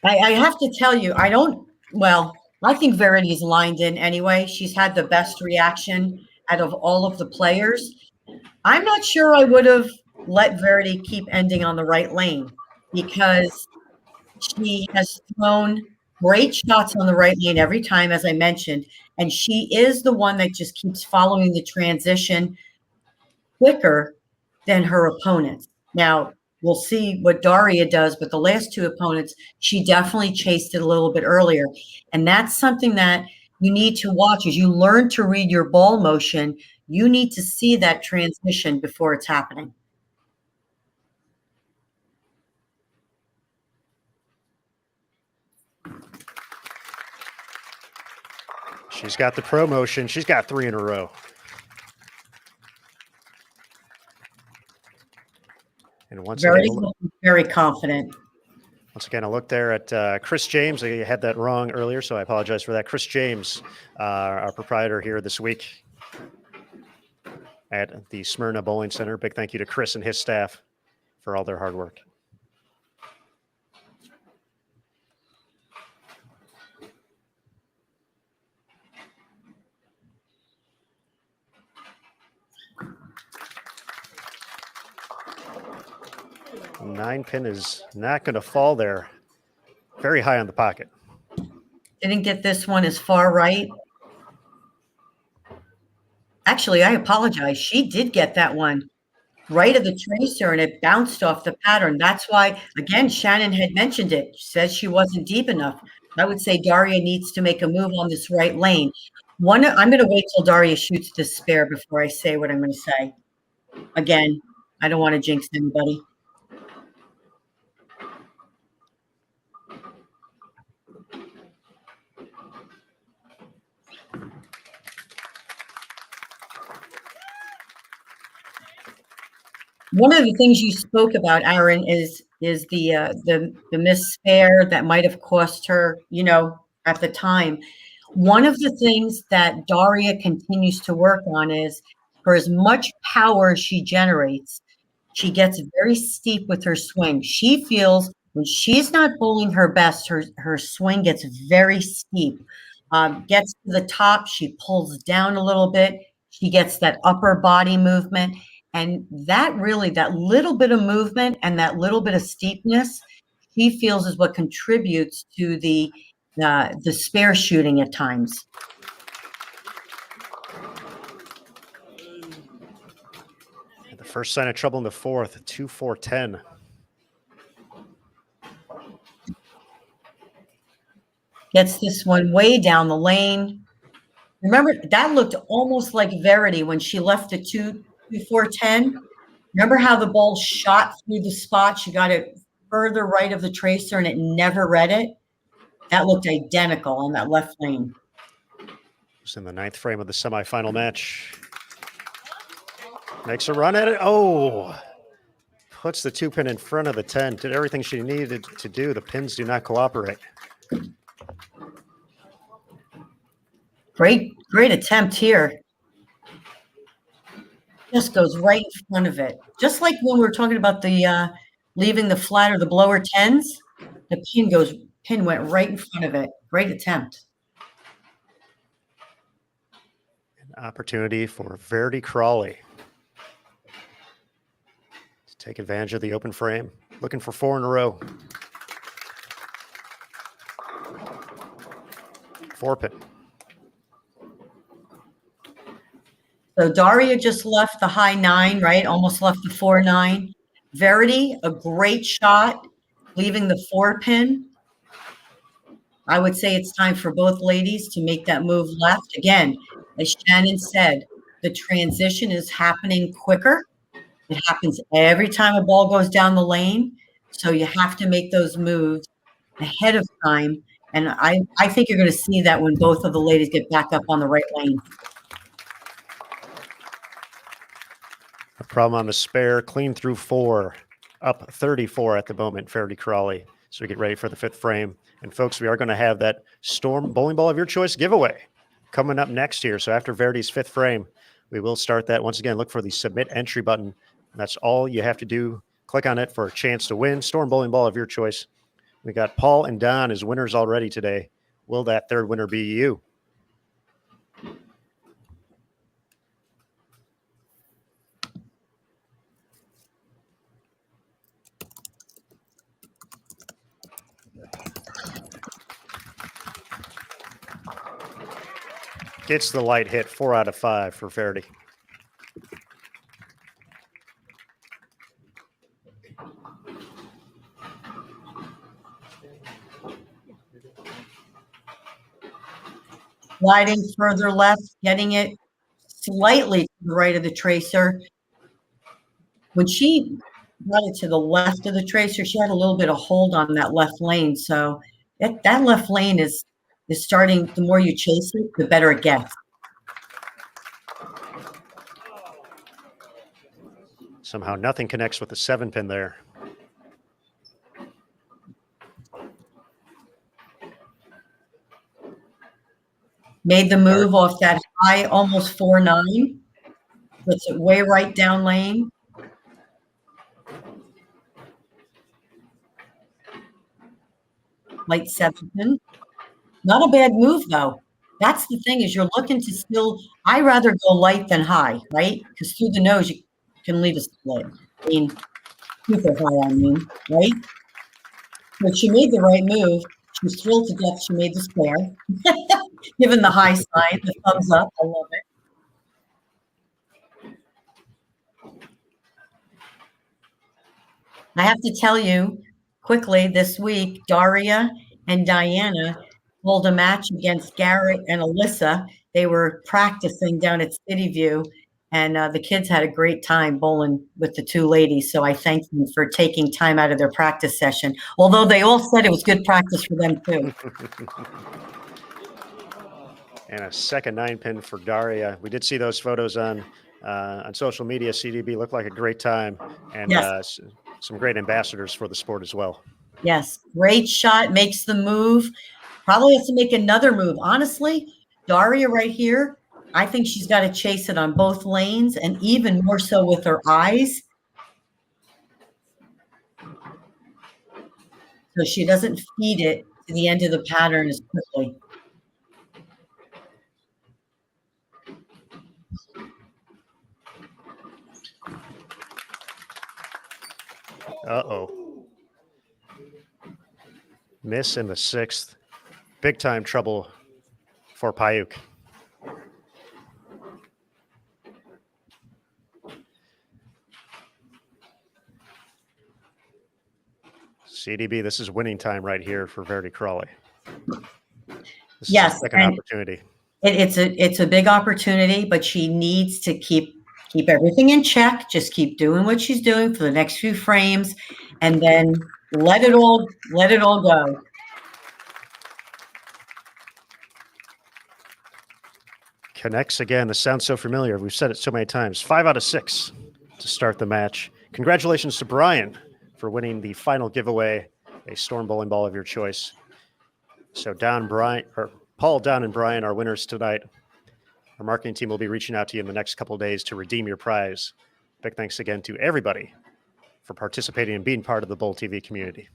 have to tell you, I think Verity's lined in anyway. She's had the best reaction out of all of the players. I'm not sure I would have let Verity keep ending on the right lane because she has thrown great shots on the right lane every time, as I mentioned, and she is the one that just keeps following the transition quicker than her opponents. Now, we'll see what Daria does, but the last 2 opponents, she definitely chased it a little bit earlier. And that's something that you need to watch as you learn to read your ball motion. You need to see that transition before it's happening. She's got the pro motion. She's got 3 in a row. And once again, very confident. Once again, I looked there at Chris James. I had that wrong earlier, so I apologize for that. Chris James, our proprietor here this week at the Smyrna Bowling Center. Big thank you to Chris and his staff for all their hard work. Nine pin is not going to fall there. Very high on the pocket. Didn't get this one as far right. Actually, I apologize. She did get that one right of the tracer, and it bounced off the pattern. That's why, again, Shannon had mentioned it. She says she wasn't deep enough. I would say Daria needs to make a move on this right lane. I'm going to wait till Daria shoots the spare before I say what I'm going to say. Again, I don't want to jinx anybody. One of the things you spoke about, Aaron, is the missed spare that might have cost her, at the time. One of the things that Daria continues to work on is, for as much power as she generates, she gets very steep with her swing. She feels when she's not bowling her best, her swing gets very steep. Gets to the top, she pulls down a little bit. She gets that upper body movement. And that little bit of movement and that little bit of steepness, she feels is what contributes to the spare shooting at times. The first sign of trouble in the fourth, 2-4-10. Gets this one way down the lane. Remember, that looked almost like Verity when she left the 2-4-10. Remember how the ball shot through the spot? She got it further right of the tracer and it never read it. That looked identical on that left lane. It's in the ninth frame of the semifinal match. Makes a run at it. Oh, puts the 2-pin in front of the 10. Did everything she needed to do. The pins do not cooperate. Great attempt here. Just goes right in front of it. Just like when we were talking about the leaving the flat or the blower 10s, the pin went right in front of it. Great attempt. An opportunity for Verde Crawley to take advantage of the open frame. Looking for 4 in a row. 4-pin. So Daria just left the high 9, right? Almost left the 4-9. Verity, a great shot, leaving the 4-pin. I would say it's time for both ladies to make that move left. Again, as Shannon said, the transition is happening quicker. It happens every time a ball goes down the lane. So you have to make those moves ahead of time. And I think you're going to see that when both of the ladies get back up on the right lane. A problem on the spare, clean through 4, up 34 at the moment, Verdi Crawley. So we get ready for the 5th frame. And folks, we are going to have that Storm Bowling Ball of your choice giveaway coming up next year. So after Verdi's 5th frame, we will start that. Once again, look for the submit entry button. That's all you have to do. Click on it for a chance to win Storm Bowling Ball of your choice. We got Paul and Don as winners already today. Will that 3rd winner be you? Gets the light hit, 4 out of 5 for Verdi. Sliding further left, getting it slightly to the right of the tracer. When she got it to the left of the tracer, she had a little bit of hold on that left lane. So that left lane is starting, the more you chase it, the better it gets. Somehow nothing connects with the 7-pin there. Made the move off that high, almost 4-9. Puts it way right down lane. Light 7-pin. Not a bad move, though. That's the thing, is you're looking to still, I rather go light than high, right? Because through the nose, you can leave a split. I mean, super high, right? But she made the right move. She was thrilled to death she made the spare. Given the high sign, the thumbs up. I love it. I have to tell you quickly this week, Daria and Diana hold a match against Garrett and Alyssa. They were practicing down at City View, and the kids had a great time bowling with the two ladies. So I thank them for taking time out of their practice session, although they all said it was good practice for them too. And a second 9-pin for Daria. We did see those photos on social media. CDB looked like a great time, and Yes. Some great ambassadors for the sport as well. Yes, great shot, makes the move. Probably has to make another move. Honestly, Daria right here, I think she's got to chase it on both lanes, and even more so with her eyes, so she doesn't feed it to the end of the pattern as quickly. Uh-oh. Miss in the 6th. Big time trouble for Pajak. CDB, this is winning time right here for Verde Crawley. This Yes, is a second opportunity. It's a big opportunity, but she needs to keep everything in check. Just keep doing what she's doing for the next few frames, and then let it all go. Connects again. This sounds so familiar. We've said it so many times. 5 out of 6 to start the match. Congratulations to Brian for winning the final giveaway, a Storm bowling ball of your choice. So Paul, Don, and Brian are winners tonight. Our marketing team will be reaching out to you in the next couple of days to redeem your prize. Big thanks again to everybody for participating and being part of the Bowl TV community.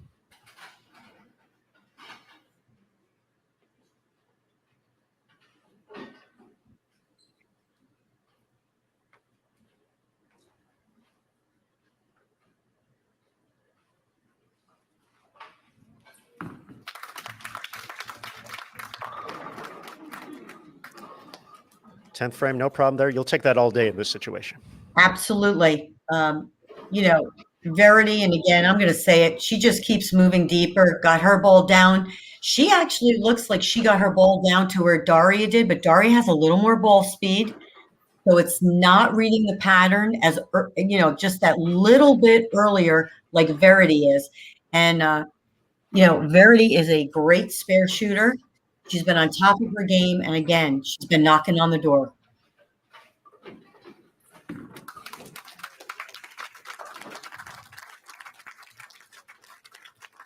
Tenth frame, no problem there. You'll take that all day in this situation. Absolutely. Verity, and again, I'm going to say it, she just keeps moving deeper, got her ball down. She actually looks like she got her ball down to where Daria did, but Daria has a little more ball speed. So it's not reading the pattern as, just that little bit earlier like Verity is. And, Verity is a great spare shooter. She's been on top of her game. And again, she's been knocking on the door.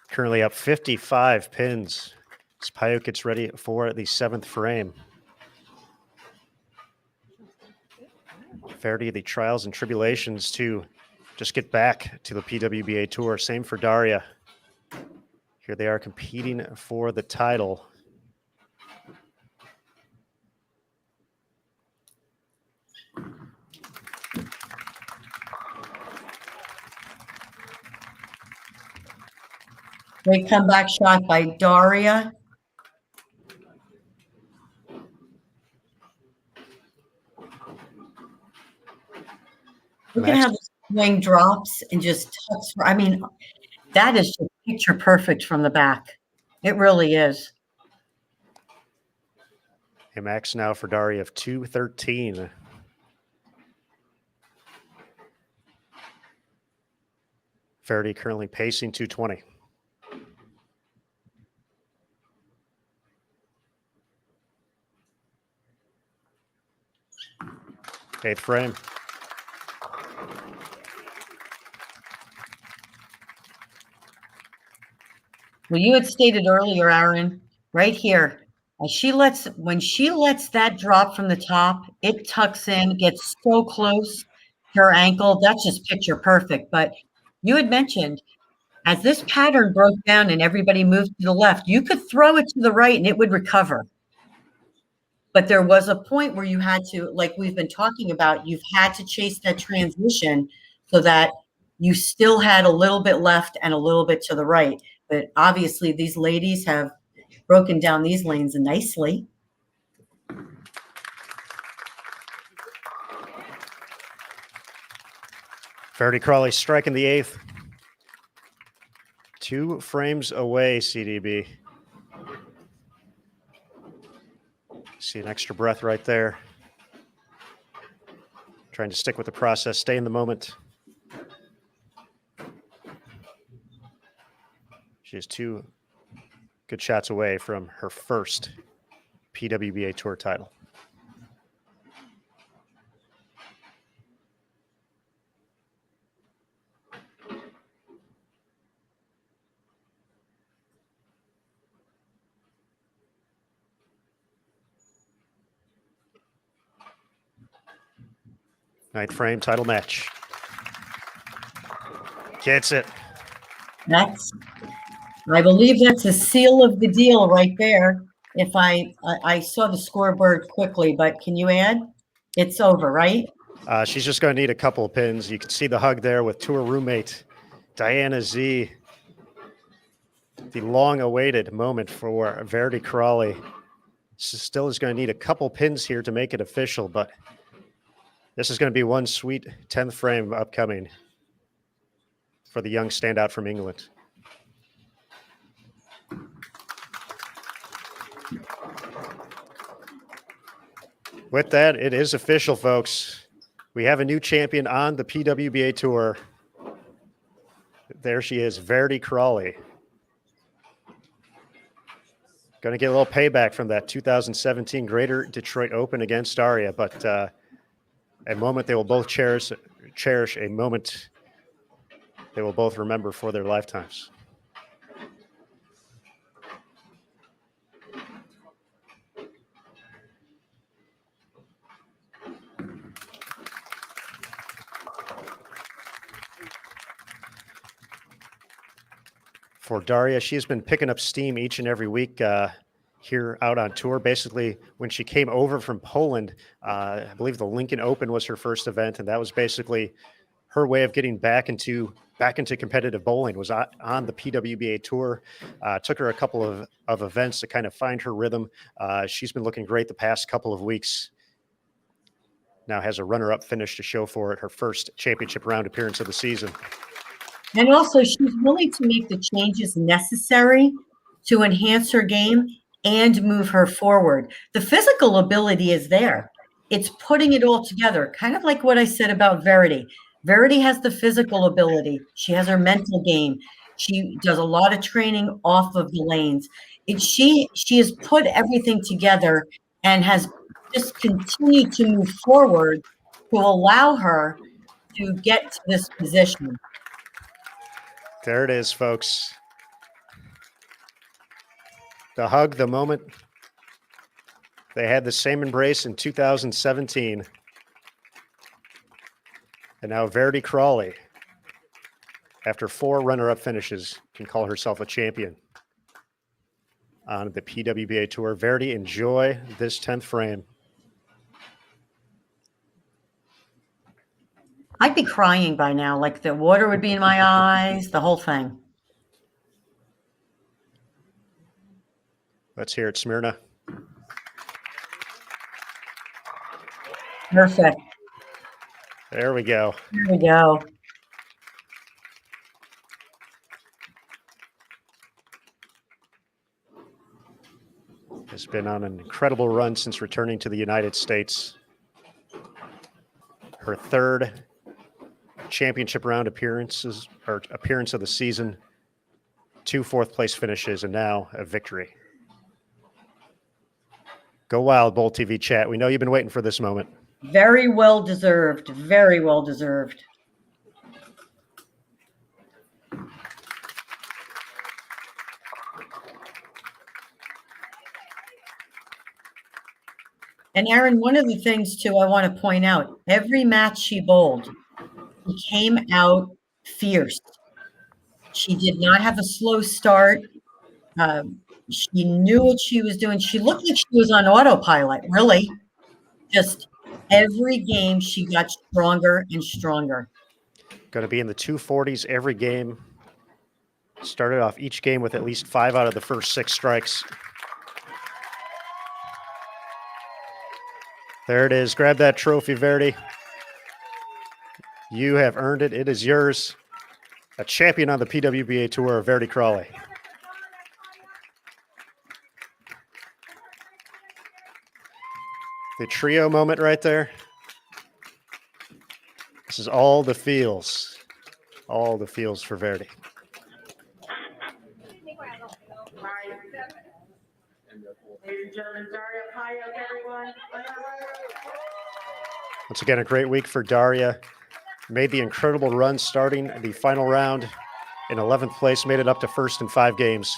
Currently up 55 pins as Pajak gets ready for the 7th frame. Verdi, the trials and tribulations to just get back to the PWBA Tour. Same for Daria. Here they are competing for the title. Great comeback shot by Daria. Look at how the swing drops and just tucks. I mean, that is just picture perfect from the back. It really is. A max now for Daria of 213. Verdi currently pacing 220. Eighth frame. Well, you had stated earlier, Aaron, right here, when she lets that drop from the top, it tucks in, gets so close to her ankle. That's just picture perfect. But you had mentioned, as this pattern broke down and everybody moved to the left, you could throw it to the right and it would recover. But there was a point where you had to, like we've been talking about, you've had to chase that transition so that you still had a little bit left and a little bit to the right. But obviously these ladies have broken down these lanes nicely. Verde Crawley striking the 8th. 2 frames away, CDB. See an extra breath right there. Trying to stick with the process, stay in the moment. She is 2 good shots away from her first PWBA Tour title. Ninth frame title match. Gets it. I believe that's a seal of the deal right there. If I saw the scoreboard quickly, but can you add? It's over, right? She's just going to need a couple of pins. You can see the hug there with tour roommate Diana Z. The long-awaited moment for Verde Crawley. Still is going to need a couple pins here to make it official, but this is going to be one sweet 10th frame upcoming for the young standout from England. With that, it is official, folks. We have a new champion on the PWBA Tour. There she is, Verde Crawley. Going to get a little payback from that 2017 Greater Detroit Open against Daria, but a moment they will both cherish, a moment they will both remember for their lifetimes. For Daria, she's been picking up steam each and every week here out on tour. Basically, when she came over from Poland, I believe the Lincoln Open was her first event, and that was basically her way of getting back into competitive bowling, was on the PWBA Tour. Took her a couple of events to kind of find her rhythm. She's been looking great the past couple of weeks. Now has a runner-up finish to show for it, her first championship round appearance of the season. And also, she's willing to make the changes necessary to enhance her game and move her forward. The physical ability is there. It's putting it all together, kind of like what I said about Verity. Verity has the physical ability. She has her mental game. She does a lot of training off of the lanes. She has put everything together and has just continued to move forward to allow her to get to this position. There it is, folks. The hug, the moment. They had the same embrace in 2017. And now Verde Crawley, after 4 runner-up finishes, can call herself a champion on the PWBA Tour. Verdi, enjoy this 10th frame. I'd be crying by now, like the water would be in my eyes, the whole thing. Let's hear it, Smyrna. Perfect. There we go. There we go. Has been on an incredible run since returning to the United States. Her 3rd championship round appearance of the season, 2 4th-place finishes, and now a victory. Go wild, Bowl TV chat. We know you've been waiting for this moment. Very well deserved. Very well deserved. And Aaron, one of the things too I want to point out, every match she bowled, she came out fierce. She did not have a slow start. She knew what she was doing. She looked like she was on autopilot, really. Just every game she got stronger and stronger. Going to be in the 240s every game. Started off each game with at least 5 out of the first 6 strikes. There it is. Grab that trophy, Verdi. You have earned it. It is yours. A champion on the PWBA Tour, Verde Crawley. The trio moment right there. This is all the feels. All the feels for Verdi. Ladies and gentlemen, Daria Pajak, everyone. Once again, a great week for Daria. Made the incredible run starting the final round in 11th place, made it up to first in 5 games.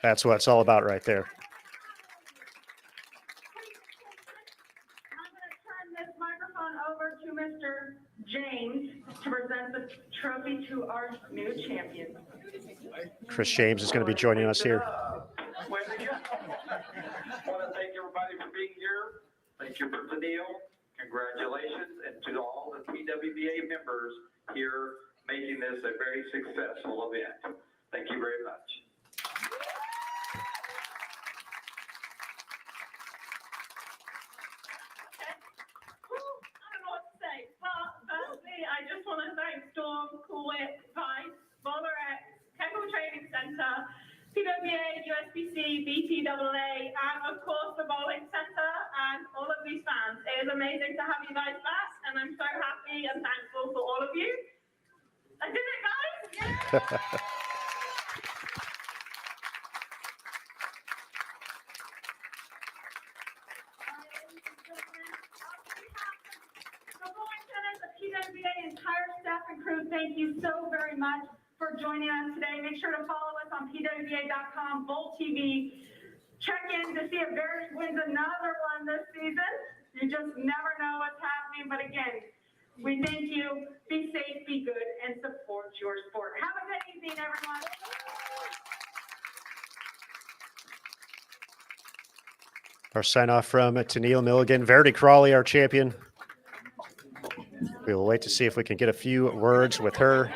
That's what it's all about right there. I'm going to turn this microphone over to Mr. James to present the trophy to our new champion. Chris James is going to be joining us here. I want to thank everybody for being here. Thank you for Neil. Congratulations, and to all the PWBA members here making this a very successful event. Thank you very much. I don't know what to say, but firstly, I just want to thank Storm, Coolwit, Vice, Noreiks, Chemical Training Center, PWBA, USBC, BTAA, and of course the Bowling Center and all of these fans. It is amazing to have you guys back, and I'm so happy and thankful for all of you. I did it, guys! Yeah. The PWBA entire staff and crew, thank you so very much for joining us today. Make sure to follow us on PWBA.com, Bolt TV. Check in to see if Verdi wins another one this season. You just never know what's happening. But again, we thank you. Be safe, be good, and support your sport. Have a good evening, everyone. Our sign off from Tenn Milligan, Verde Crawley, our champion. We will wait to see if we can get a few words with her.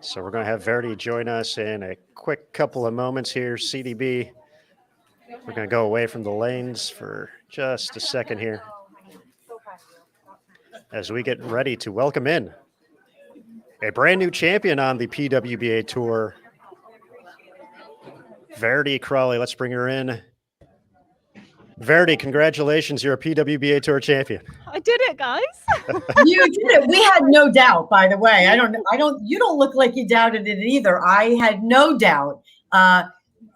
So we're going to have Verdi join us in a quick couple of moments here. CDB, we're going to go away from the lanes for just a second here as we get ready to welcome in a brand new champion on the PWBA Tour, Verde Crawley. Let's bring her in. Verdi, congratulations. You're a PWBA Tour champion. I did it, guys. You did it. We had no doubt, by the way. You don't look like you doubted it either. I had no doubt.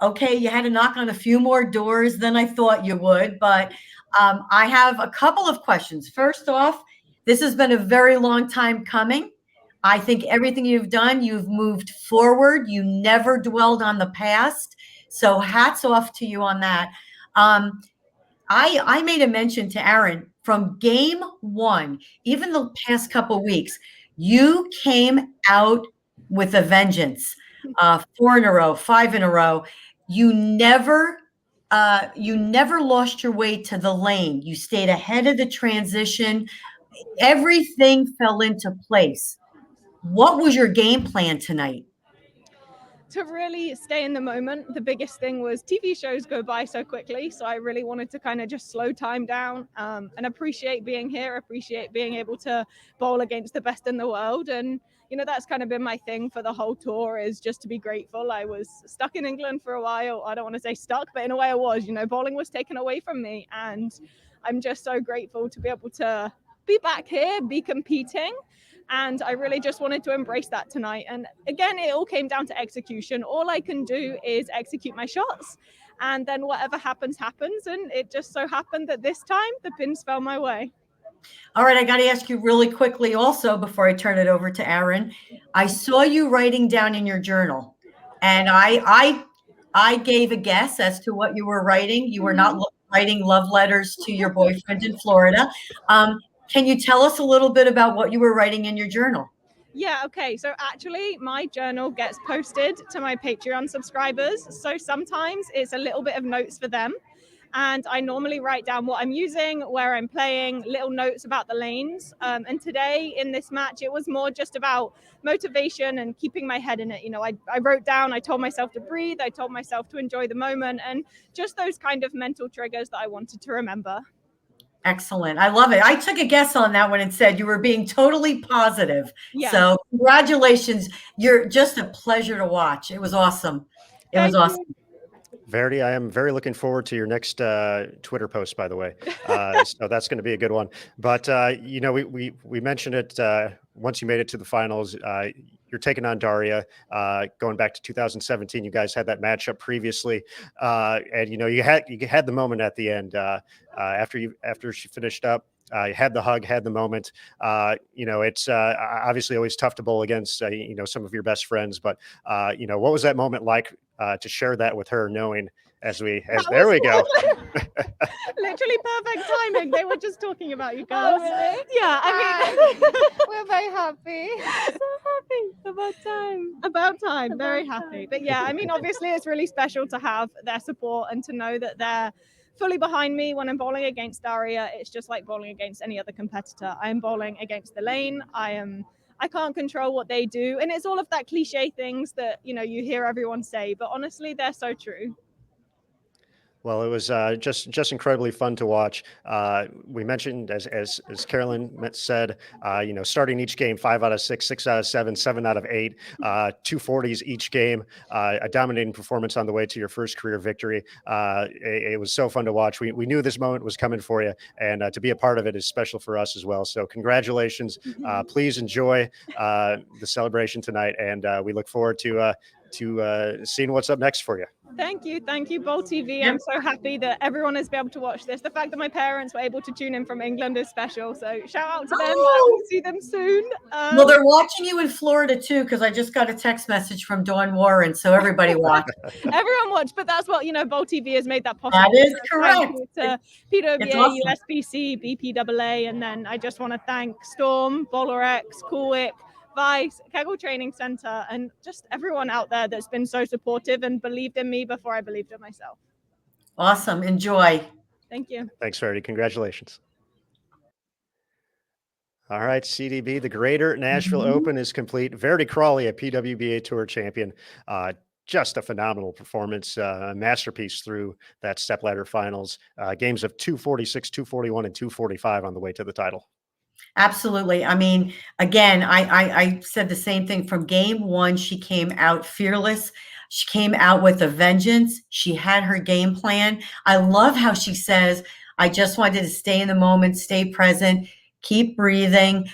Okay, you had to knock on a few more doors than I thought you would, but I have a couple of questions. First off, this has been a very long time coming. I think everything you've done, you've moved forward. You never dwelled on the past. So hats off to you on that. I made a mention to Aaron from game 1, even the past couple of weeks, you came out with a vengeance, 4 in a row, 5 in a row. You never lost your way to the lane. You stayed ahead of the transition. Everything fell into place. What was your game plan tonight? To really stay in the moment, the biggest thing was TV shows go by so quickly. So I really wanted to kind of just slow time down and appreciate being here, appreciate being able to bowl against the best in the world. And, you know, that's kind of been my thing for the whole tour, is just to be grateful. I was stuck in England for a while. I don't want to say stuck, but in a way I was, you know, bowling was taken away from me. And I'm just so grateful to be able to be back here, be competing. And I really just wanted to embrace that tonight. And again, it all came down to execution. All I can do is execute my shots. And then whatever happens, happens. And it just so happened that this time the pins fell my way. All right, I got to ask you really quickly also before I turn it over to Aaron. I saw you writing down in your journal, and I gave a guess as to what you were writing. You were not writing love letters to your boyfriend in Florida. Can you tell us a little bit about what you were writing in your journal? Yeah, okay. So actually, my journal gets posted to my Patreon subscribers. So sometimes it's a little bit of notes for them. And I normally write down what I'm using, where I'm playing, little notes about the lanes. And today in this match, it was more just about motivation and keeping my head in it. You know, I wrote down, I told myself to breathe. I told myself to enjoy the moment, and just those kind of mental triggers that I wanted to remember. Excellent. I love it. I took a guess on that one and said you were being totally positive. Yeah. So congratulations. You're just a pleasure to watch. It was awesome. It was Thank awesome. you. Verity, I am very looking forward to your next Twitter post, by the way. So that's going to be a good one. But, you know, we mentioned it once you made it to the finals. You're taking on Daria. Going back to 2017, you guys had that matchup previously. And, you know, you had the moment at the end after she finished up. You had the hug, had the moment. You know, it's obviously always tough to bowl against, you know, some of your best friends. But, you know, what was that moment like to share that with her, knowing there we go. Literally perfect timing. They were just talking about you girls. Oh, really? Yeah, I mean, We're very happy. so happy. About time. About time. Very happy. But yeah, I mean, obviously it's really special to have their support and to know that they're fully behind me when I'm bowling against Daria. It's just like bowling against any other competitor. I am bowling against the lane. I can't control what they do. And it's all of that cliche things that, you know, you hear everyone say, but honestly, they're so true. Well, it was just incredibly fun to watch. We mentioned, as Carolyn said, you know, starting each game 5 out of 6, 6 out of 7, 7 out of 8, 240s each game, a dominating performance on the way to your first career victory. It was so fun to watch. We knew this moment was coming for you, and to be a part of it is special for us as well. So congratulations. Please enjoy the celebration tonight, and we look forward to seeing what's up next for you. Thank you, Bowl TV. I'm so happy that everyone has been able to watch this. The fact that my parents were able to tune in from England is special. So shout out to them. We'll see them soon. Well, they're watching you in Florida too, because I just got a text message from Dawn Warren. So everybody watch. Everyone watch, but that's what, you know, Bowl TV has made that possible. That is So correct. thank you to PWBA, awesome. USBC, BPAA, and then I just want to thank Storm, Noreiks, Cool Whip, Vice, Kegel Training Center, and just everyone out there that's been so supportive and believed in me before I believed in myself. Awesome. Enjoy. Thank you. Thanks, Verdi. Congratulations. All right, CDB, the Greater Nashville Open is complete. Verde Crawley, a PWBA Tour champion. Just a phenomenal performance, a masterpiece through that stepladder finals. Games of 246, 241, and 245 on the way to the title. Absolutely. I mean, again, I said the same thing from game one. She came out fearless. She came out with a vengeance. She had her game plan. I love how she says, I just wanted to stay in the moment, stay present, keep breathing.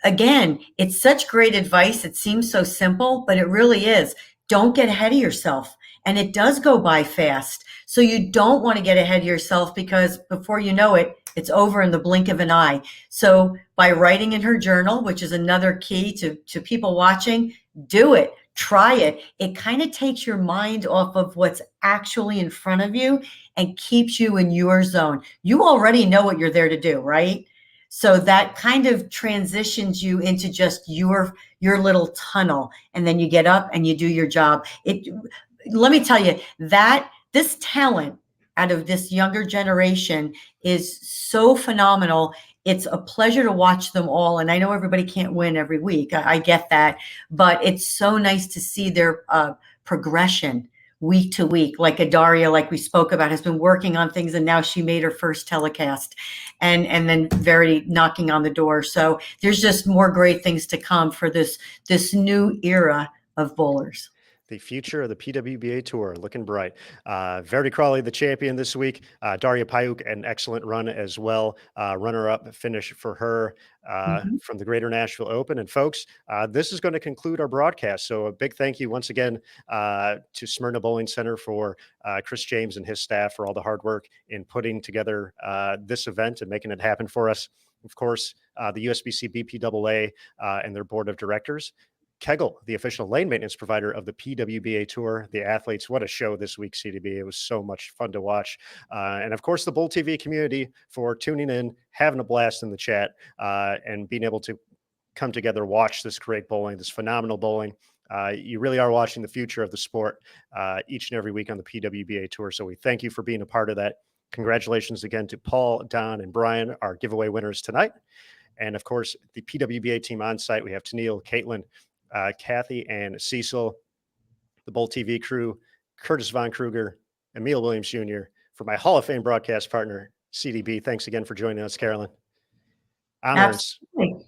Again, it's such great advice. It seems so simple, but it really is. Don't get ahead of yourself. And it does go by fast. So you don't want to get ahead of yourself, because before you know it, it's over in the blink of an eye. So by writing in her journal, which is another key to people watching, do it, try it. It kind of takes your mind off of what's actually in front of you and keeps you in your zone. You already know what you're there to do, right? So that kind of transitions you into just your little tunnel. And then you get up and you do your job. Let me tell you that this talent out of this younger generation is so phenomenal. It's a pleasure to watch them all. And I know everybody can't win every week. I get that, but it's so nice to see their progression week to week. Like a Daria, like we spoke about, has been working on things, and now she made her first telecast, and then Verity knocking on the door. So there's just more great things to come for this new era of bowlers. The future of the PWBA Tour looking bright. Verde Crawley, the champion this week. Daria Pajak, an excellent run as well. Runner-up finish for her from the Greater Nashville Open. And folks, this is going to conclude our broadcast. So a big thank you once again to Smyrna Bowling Center for Chris James and his staff for all the hard work in putting together this event and making it happen for us. Of course, the USBC BPAA and their board of directors. Kegel, the official lane maintenance provider of the PWBA Tour, the athletes. What a show this week, CDB. It was so much fun to watch. And of course, the Bowl TV community for tuning in, having a blast in the chat, and being able to come together, watch this great bowling, this phenomenal bowling. You really are watching the future of the sport each and every week on the PWBA Tour. So we thank you for being a part of that. Congratulations again to Paul, Don, and Brian, our giveaway winners tonight. And of course, the PWBA team on site. We have Tennille, Caitlin, Kathy, and Cecil, the Bowl TV crew, Curtis Von Kruger, Emil Williams Jr., for my Hall of Fame broadcast partner, CDB. Thanks again for joining us, Carolyn. Absolutely.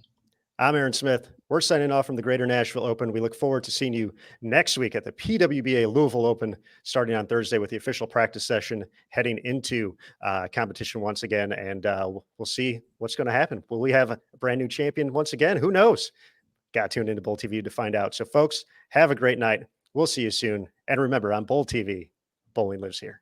I'm Aaron Smith. We're signing off from the Greater Nashville Open. We look forward to seeing you next week at the PWBA Louisville Open, starting on Thursday with the official practice session, heading into competition once again. And we'll see what's going to happen. Will we have a brand new champion once again? Who knows? Got tuned into Bowl TV to find out. So, folks, have a great night. We'll see you soon. And remember, on Bowl TV, bowling lives here.